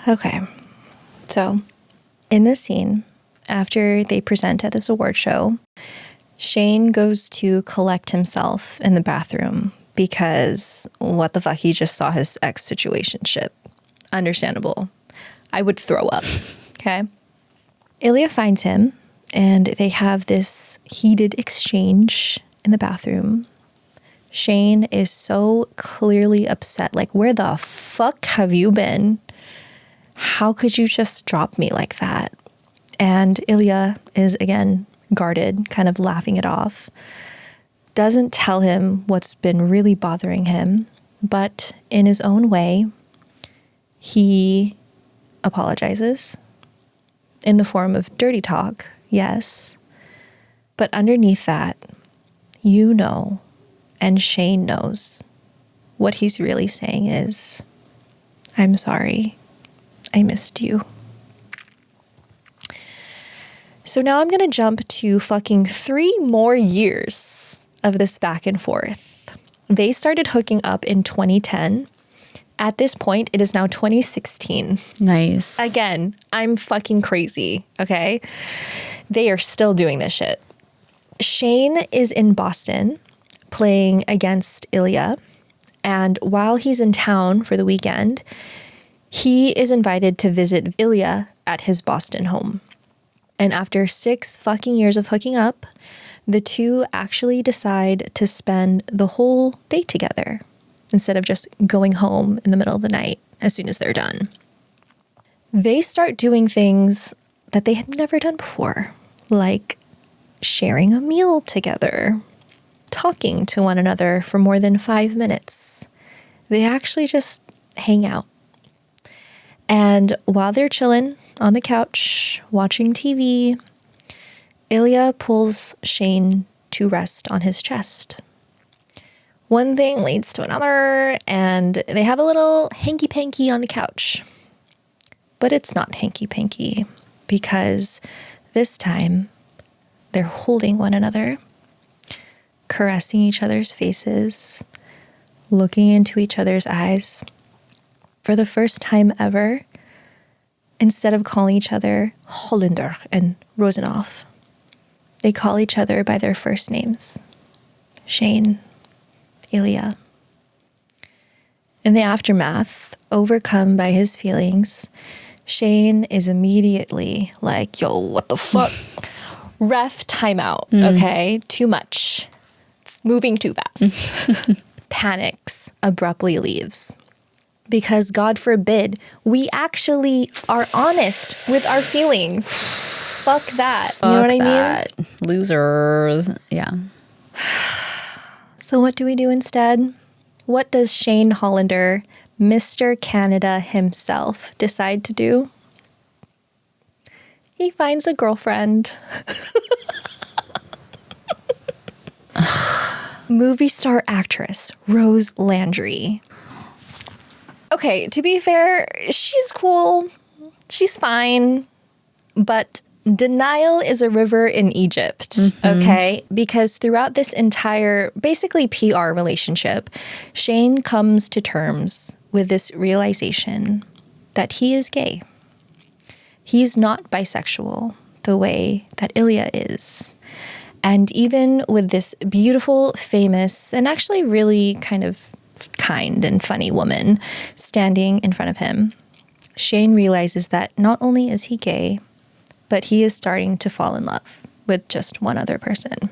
Okay, so in this scene, after they present at this award show, Shane goes to collect himself in the bathroom because what the fuck, he just saw his ex situationship. Understandable. I would throw up. Okay. Ilya finds him and they have this heated exchange in the bathroom. Shane is so clearly upset. Like, where the fuck have you been? How could you just drop me like that? And Ilya is, again, guarded, kind of laughing it off. Doesn't tell him what's been really bothering him, but in his own way, he apologizes in the form of dirty talk, yes. But underneath that, you know, and Shane knows, what he's really saying is, I'm sorry, I missed you. So now I'm going to jump to fucking 3 more years of this back and forth. They started hooking up in 2010. At this point, it is now 2016. Nice. Again, I'm fucking crazy, okay? They are still doing this shit. Shane is in Boston playing against Ilya. And while he's in town for the weekend, he is invited to visit Ilya at his Boston home. And after 6 fucking years of hooking up, the two actually decide to spend the whole day together instead of just going home in the middle of the night as soon as they're done. They start doing things that they had never done before, like sharing a meal together, talking to one another for more than 5 minutes. They actually just hang out. And while they're chilling on the couch, watching TV, Ilya pulls Shane to rest on his chest. One thing leads to another, and they have a little hanky-panky on the couch. But it's not hanky-panky, because this time they're holding one another, caressing each other's faces, looking into each other's eyes. For the first time ever, instead of calling each other Hollander and Rosenhoff, they call each other by their first names. Shane, Ilya. In the aftermath, overcome by his feelings, Shane is immediately like, yo, what the fuck? Ref, timeout, okay? Too much. It's moving too fast. Panics, abruptly leaves. Because God forbid, we actually are honest with our feelings. Fuck that. You know what I mean? Losers. Yeah. So what do we do instead? What does Shane Hollander, Mr. Canada himself, decide to do? He finds a girlfriend. Movie star actress Rose Landry. Okay, to be fair, she's cool. She's fine. But denial is a river in Egypt, okay? Because throughout this entire, basically PR relationship, Shane comes to terms with this realization that he is gay. He's not bisexual the way that Ilya is. And even with this beautiful, famous, and actually really kind of kind and funny woman standing in front of him, Shane realizes that not only is he gay, but he is starting to fall in love with just one other person.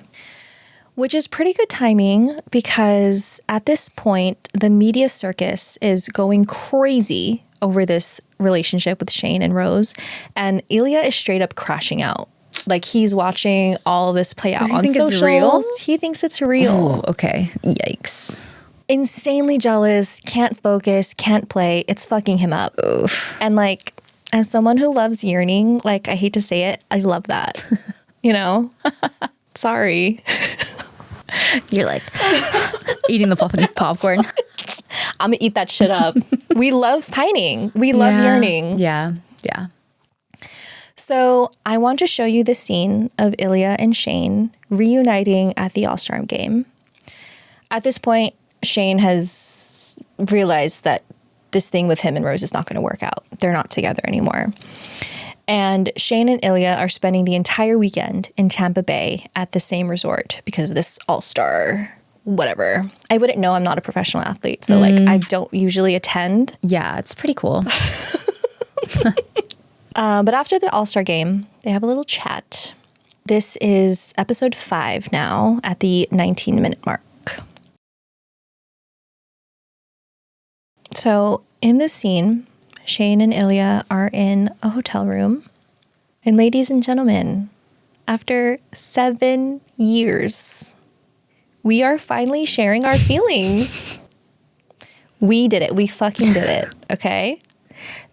Which is pretty good timing because at this point, the media circus is going crazy over this relationship with Shane and Rose, and Ilya is straight up crashing out. Like, he's watching all this play out on socials. It's real? He thinks it's real. Ooh, okay. Yikes. Insanely jealous, can't focus, can't play. It's fucking him up. Oof. And like, as someone who loves yearning, like, I hate to say it, I love that. You know? Sorry. You're like eating the popcorn. I'm gonna eat that shit up. We love pining. We love yearning. Yeah. Yeah. So I want to show you the scene of Ilya and Shane reuniting at the All-Star game. At this point, Shane has realized that this thing with him and Rose is not going to work out. They're not together anymore. And Shane and Ilya are spending the entire weekend in Tampa Bay at the same resort because of this all-star whatever. I wouldn't know. I'm not a professional athlete. So like, I don't usually attend. Yeah, it's pretty cool. But after the all-star game, they have a little chat. This is episode 5 now at the 19-minute mark. So in this scene, Shane and Ilya are in a hotel room. And ladies and gentlemen, after 7 years, we are finally sharing our feelings. We did it. We fucking did it. Okay?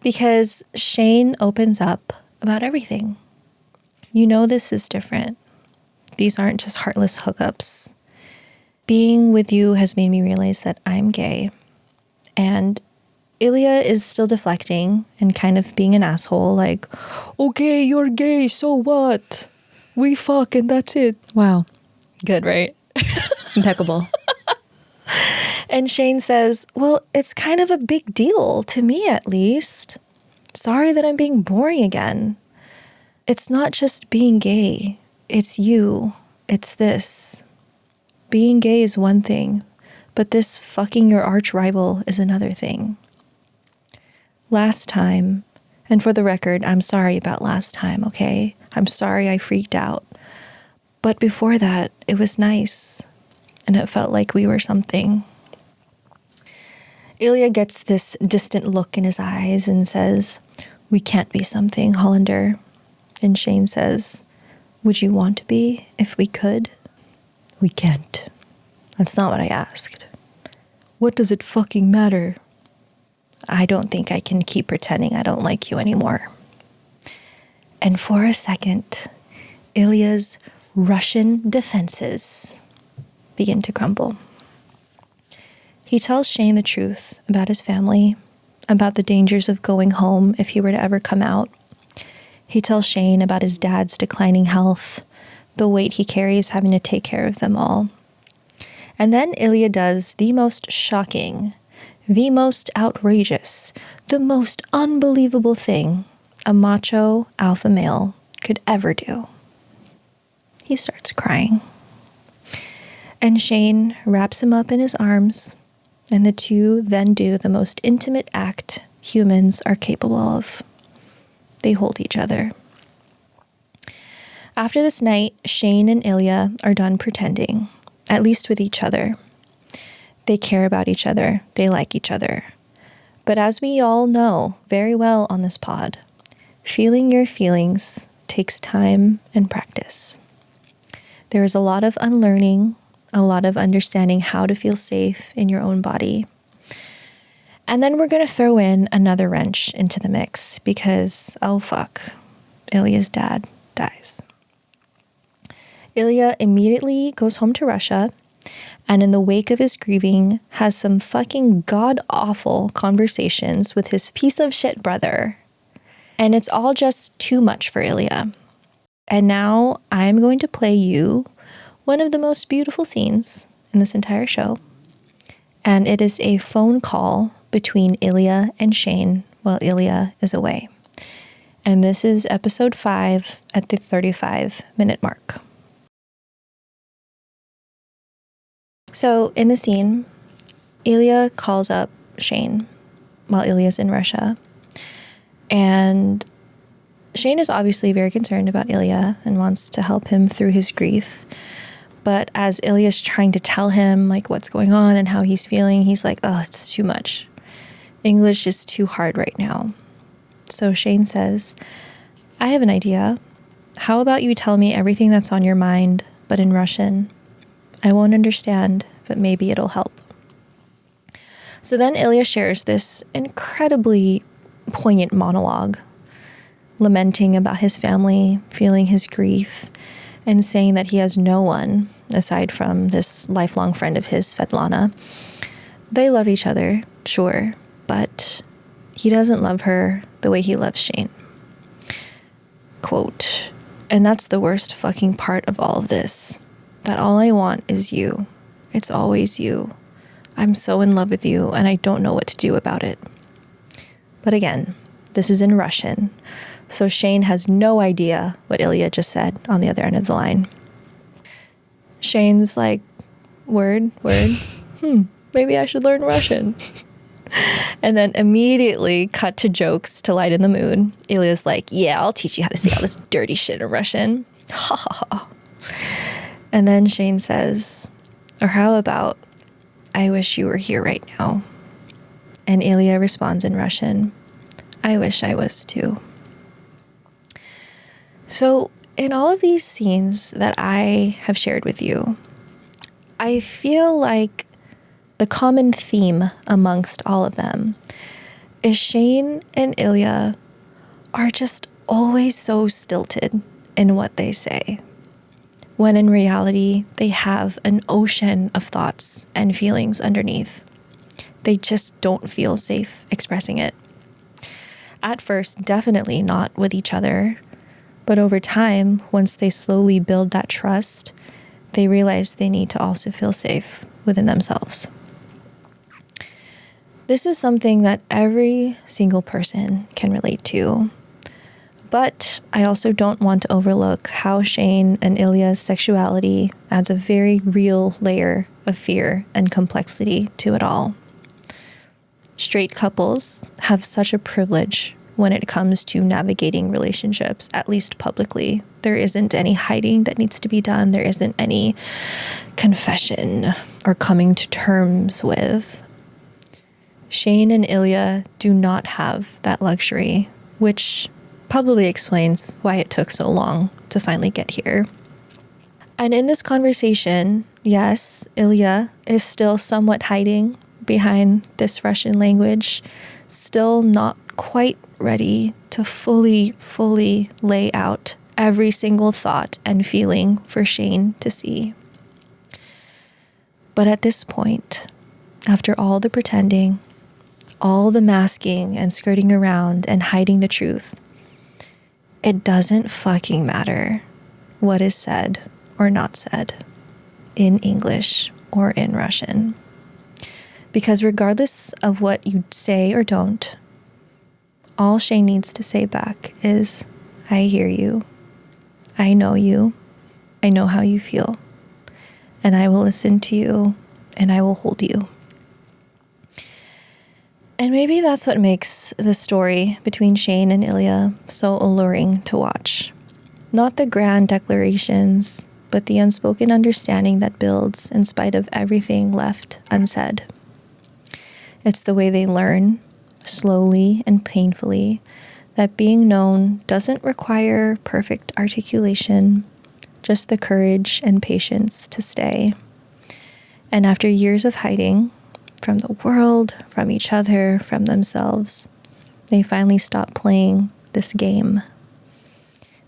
Because Shane opens up about everything. You know this is different. These aren't just heartless hookups. Being with you has made me realize that I'm gay. And Ilya is still deflecting and kind of being an asshole, like, okay, you're gay, so what? We fuck and that's it. Wow. Good, right? Impeccable. And Shane says, well, it's kind of a big deal, to me at least. Sorry that I'm being boring again. It's not just being gay. It's you. It's this. Being gay is one thing, but this fucking your arch rival is another thing. Last time, and for the record, I'm sorry about last time, okay? I'm sorry I freaked out. But before that, it was nice, and it felt like we were something. Ilya gets this distant look in his eyes and says, we can't be something, Hollander. And Shane says, would you want to be if we could? We can't. That's not what I asked. What does it fucking matter? I don't think I can keep pretending I don't like you anymore. And for a second, Ilya's Russian defenses begin to crumble. He tells Shane the truth about his family, about the dangers of going home if he were to ever come out. He tells Shane about his dad's declining health, the weight he carries having to take care of them all. And then Ilya does the most shocking, the most outrageous, the most unbelievable thing a macho alpha male could ever do. He starts crying. And Shane wraps him up in his arms, and the two then do the most intimate act humans are capable of. They hold each other. After this night, Shane and Ilya are done pretending, at least with each other. They care about each other. They like each other. But as we all know very well on this pod, feeling your feelings takes time and practice. There is a lot of unlearning, a lot of understanding how to feel safe in your own body. And then we're going to throw in another wrench into the mix because, oh fuck, Ilya's dad dies. Ilya immediately goes home to Russia and in the wake of his grieving has some fucking god-awful conversations with his piece of shit brother. And it's all just too much for Ilya. And now I'm going to play you one of the most beautiful scenes in this entire show. And it is a phone call between Ilya and Shane while Ilya is away. And this is episode 5 at the 35-minute mark. So in the scene, Ilya calls up Shane while Ilya's in Russia. And Shane is obviously very concerned about Ilya and wants to help him through his grief. But as Ilya's trying to tell him like what's going on and how he's feeling, he's like, oh, it's too much. English is too hard right now. So Shane says, I have an idea. How about you tell me everything that's on your mind, but in Russian? I won't understand, but maybe it'll help. So then Ilya shares this incredibly poignant monologue, lamenting about his family, feeling his grief, and saying that he has no one aside from this lifelong friend of his, Svetlana. They love each other, sure, but he doesn't love her the way he loves Shane. Quote, and that's the worst fucking part of all of this, that all I want is you. It's always you. I'm so in love with you and I don't know what to do about it. But again, this is in Russian, so Shane has no idea what Ilya just said on the other end of the line. Shane's like, word, maybe I should learn Russian. And then immediately cut to jokes to lighten the mood. Ilya's like, yeah, I'll teach you how to say all this dirty shit in Russian. Ha ha ha. And then Shane says, or how about, I wish you were here right now. And Ilya responds in Russian, "I wish I was too." So in all of these scenes that I have shared with you, I feel like the common theme amongst all of them is Shane and Ilya are just always so stilted in what they say, when in reality, they have an ocean of thoughts and feelings underneath. They just don't feel safe expressing it. At first, definitely not with each other, but over time, once they slowly build that trust, they realize they need to also feel safe within themselves. This is something that every single person can relate to. But I also don't want to overlook how Shane and Ilya's sexuality adds a very real layer of fear and complexity to it all. Straight couples have such a privilege when it comes to navigating relationships, at least publicly. There isn't any hiding that needs to be done. There isn't any confession or coming to terms with. Shane and Ilya do not have that luxury, which probably explains why it took so long to finally get here. And in this conversation, yes, Ilya is still somewhat hiding behind this Russian language, still not quite ready to fully lay out every single thought and feeling for Shane to see. But at this point, after all the pretending, all the masking and skirting around and hiding the truth, it doesn't fucking matter what is said or not said in English or in Russian. Because regardless of what you say or don't, all Shane needs to say back is, "I hear you. I know you. I know how you feel. And I will listen to you and I will hold you." And maybe that's what makes the story between Shane and Ilya so alluring to watch. Not the grand declarations, but the unspoken understanding that builds in spite of everything left unsaid. It's the way they learn, slowly and painfully, that being known doesn't require perfect articulation, just the courage and patience to stay. And after years of hiding, from the world, from each other, from themselves, they finally stop playing this game.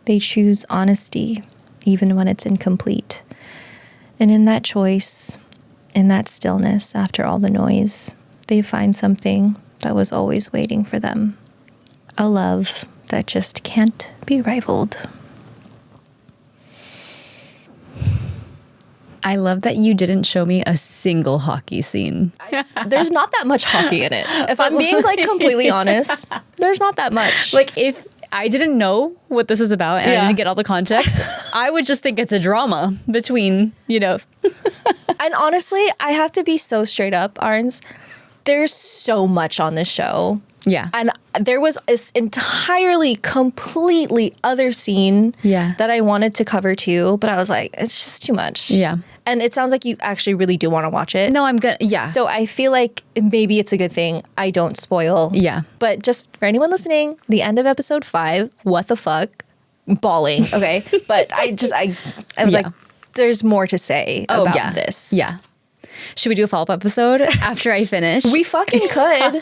They choose honesty, even when it's incomplete. And in that choice, in that stillness, after all the noise, they find something that was always waiting for them. A love that just can't be rivaled. I love that you didn't show me a single hockey scene. There's not that much hockey in it. If I'm being completely honest, there's not that much. If I didn't know what this is about and I didn't get all the context, I would just think it's a drama between, And honestly, I have to be so straight up, Arns. There's so much on this show. Yeah. And there was this entirely, completely other scene that I wanted to cover too, but I was like, it's just too much. Yeah. And it sounds like you actually really do want to watch it. No, I'm good. Yeah. So I feel like maybe it's a good thing I don't spoil. Yeah. But just for anyone listening, the end of episode 5, what the fuck? Bawling. Okay. But I was like, there's more to say about this. Yeah. Should we do a follow-up episode after I finish? We fucking could.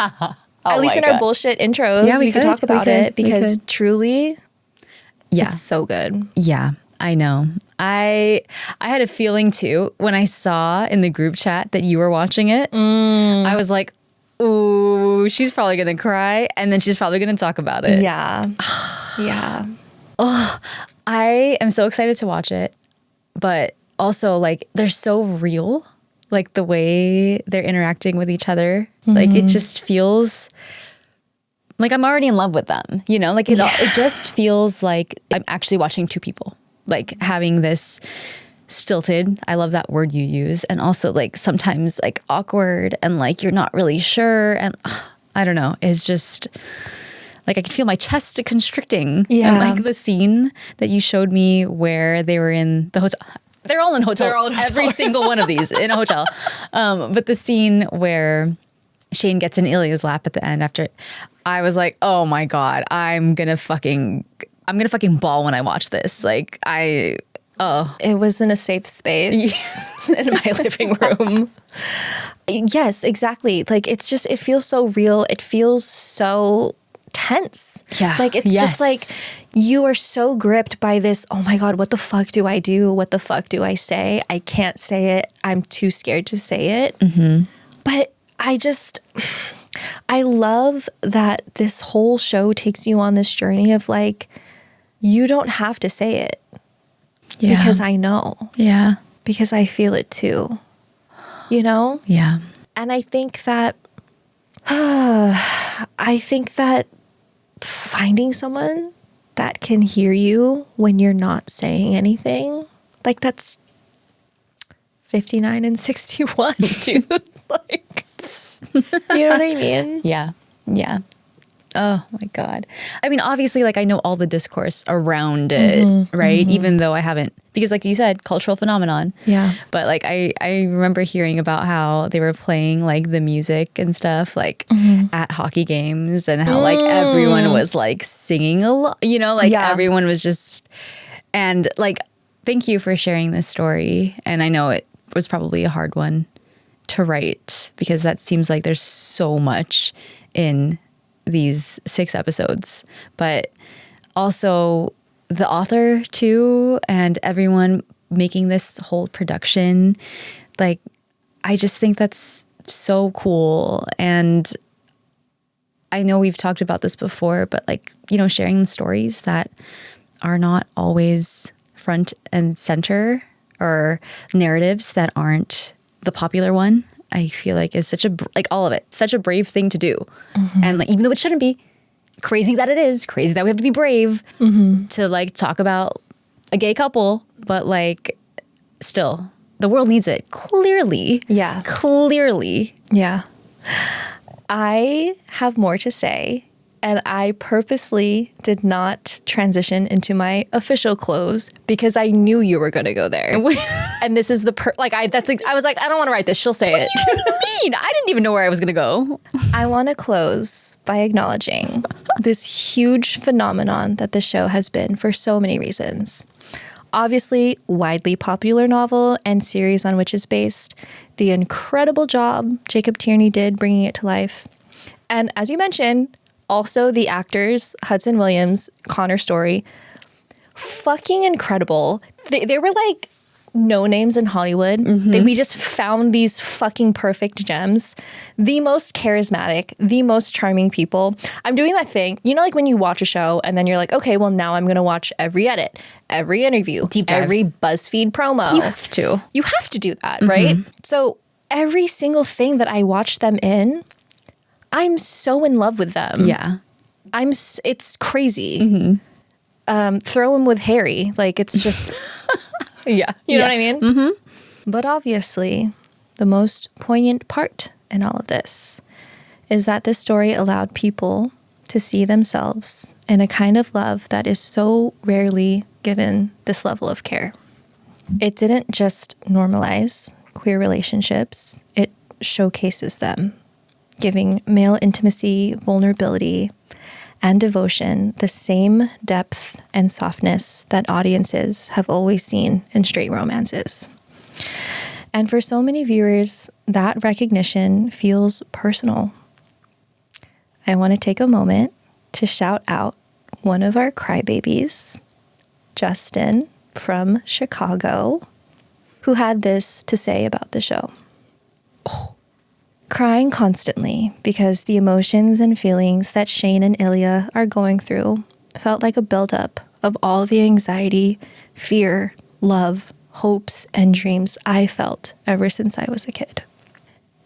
At least in our bullshit intros, we could talk about it because truly, it's so good. Yeah, I know. I had a feeling too when I saw in the group chat that you were watching it. I was like, ooh, she's probably going to cry and then she's probably going to talk about it. Yeah. Yeah. Oh, I am so excited to watch it, but also they're so real. The way they're interacting with each other. It just feels like I'm already in love with them, it just feels like I'm actually watching two people, having this stilted, I love that word you use, and also sometimes awkward and you're not really sure. And I don't know, it's just I can feel my chest constricting. Yeah. And the scene that you showed me where they were in the hotel. They're all in hotel. Every single one of these in a hotel. But the scene where Shane gets in Ilya's lap at the end after, I was like, oh my God, I'm gonna fucking bawl when I watch this. Like it was in a safe space in my living room. Yes, exactly. Like it feels so real. It feels so tense. Yeah. Like it's just like you are so gripped by this, oh my God, what the fuck do I do? What the fuck do I say? I can't say it. I'm too scared to say it. But I love that this whole show takes you on this journey of like, you don't have to say it. Yeah. Because I know. Yeah. Because I feel it too. You know? Yeah. And I think that finding someone that can hear you when you're not saying anything, like that's 59 and 61, dude. Like, you know what I mean? Yeah. Yeah. Oh my God. I mean, obviously, like I know all the discourse around it, right? Even though I haven't, because like you said, cultural phenomenon. Yeah. But like I remember hearing about how they were playing like the music and stuff like at hockey games and how like everyone was like singing a lot, you know, like everyone was just, and like, thank you for sharing this story. And I know it was probably a hard one to write because that seems like there's so much in these 6 episodes, but also the author too, and everyone making this whole production. Like, I just think that's so cool. And I know we've talked about this before, but like, you know, sharing stories that are not always front and center or narratives that aren't the popular one, I feel like is such a, like all of it, such a brave thing to do. And like, even though it shouldn't be, crazy that it is, crazy that we have to be brave to like talk about a gay couple, but like still the world needs it. Clearly. Yeah. Clearly. Yeah. I have more to say, and I purposely did not transition into my official close because I knew you were going to go there. And this is the I was like, I don't want to write this. She'll say it. What do you mean? I didn't even know where I was going to go. I want to close by acknowledging this huge phenomenon that the show has been for so many reasons. Obviously, widely popular novel and series on which it's based, the incredible job Jacob Tierney did bringing it to life. And as you mentioned, also the actors, Hudson Williams, Connor Story, fucking incredible. They were like no names in Hollywood. We just found these fucking perfect gems. The most charismatic, the most charming people. I'm doing that thing, you know, like when you watch a show and then you're like, okay, well now I'm going to watch every edit, every interview, deep dive, every BuzzFeed promo. You have to. You have to do that, right? So every single thing that I watch them in, I'm so in love with them. Yeah. It's crazy. Throw him with Harry. Like, it's just, yeah. You know what I mean? But obviously, the most poignant part in all of this is that this story allowed people to see themselves in a kind of love that is so rarely given this level of care. It didn't just normalize queer relationships, it showcases them, giving male intimacy, vulnerability, and devotion the same depth and softness that audiences have always seen in straight romances. And for so many viewers, that recognition feels personal. I want to take a moment to shout out one of our crybabies, Justin from Chicago, who had this to say about the show. Crying constantly because the emotions and feelings that Shane and Ilya are going through felt like a buildup of all the anxiety, fear, love, hopes, and dreams I felt ever since I was a kid.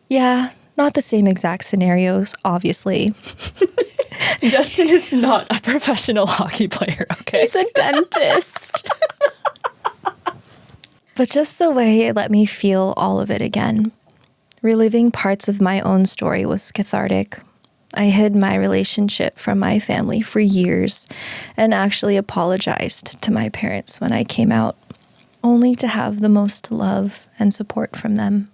Yeah, not the same exact scenarios, obviously. Justin is not a professional hockey player, okay? He's a dentist. But just the way it let me feel all of it again. Reliving parts of my own story was cathartic. I hid my relationship from my family for years and actually apologized to my parents when I came out, only to have the most love and support from them.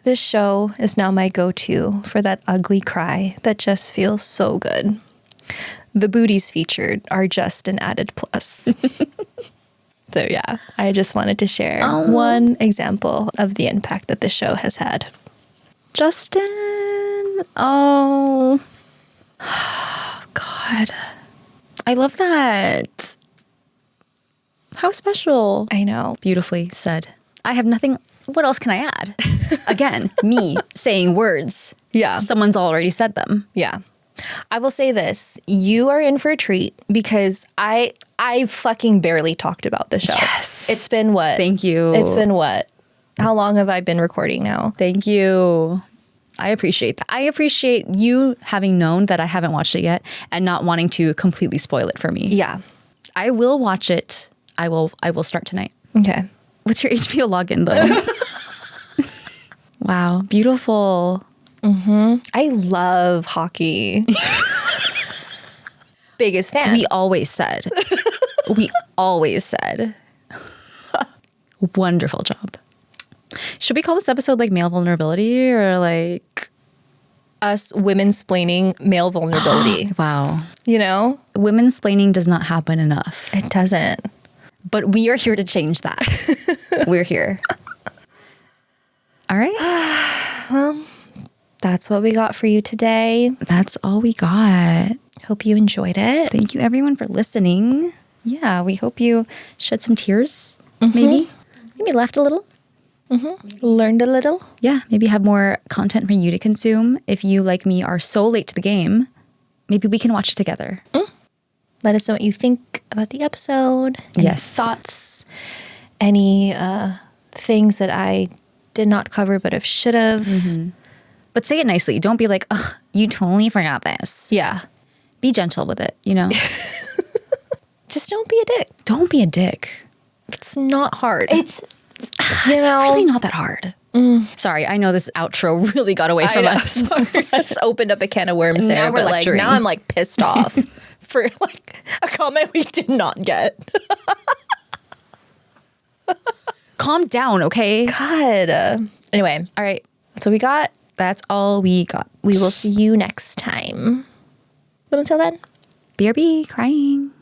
This show is now my go-to for that ugly cry that just feels so good. The booties featured are just an added plus. So yeah, I just wanted to share one example of the impact that this show has had. Justin. Oh, God. I love that. How special. I know. Beautifully said. I have nothing. What else can I add? Again, me saying words. Yeah. Someone's already said them. Yeah. I will say this. You are in for a treat because I fucking barely talked about the show. Yes. It's been what? Thank you. It's been what? How long have I been recording now? Thank you. I appreciate that. I appreciate you having known that I haven't watched it yet and not wanting to completely spoil it for me. Yeah. I will watch it. I will start tonight. Okay. What's your HBO login though? Wow. Beautiful. I love hockey. Biggest fan. We always said. Wonderful job. Should we call this episode like male vulnerability or like us women-splaining male vulnerability? Wow. You know? Women-splaining does not happen enough. It doesn't. But we are here to change that. We're here. All right. Well, that's what we got for you today. That's all we got. Hope you enjoyed it. Thank you everyone for listening. Yeah, we hope you shed some tears. Maybe laughed a little. Learned a little. Yeah, maybe have more content for you to consume. If you, like me, are so late to the game, maybe we can watch it together. Let us know what you think about the episode. Any Yes. thoughts, any things that I did not cover but have should have. But say it nicely. Don't be like, ugh, you totally forgot this. Yeah. Be gentle with it, you know? Just don't be a dick. Don't be a dick. It's not hard. It's really not that hard. Sorry, I know this outro really got away from us. Just opened up a can of worms there. Now we're But lecturing. now I'm like pissed off for like a comment we did not get. Calm down, okay? God. Anyway, All right. that's what we got. That's all we got. We will see you next time. But until then. BRB, crying.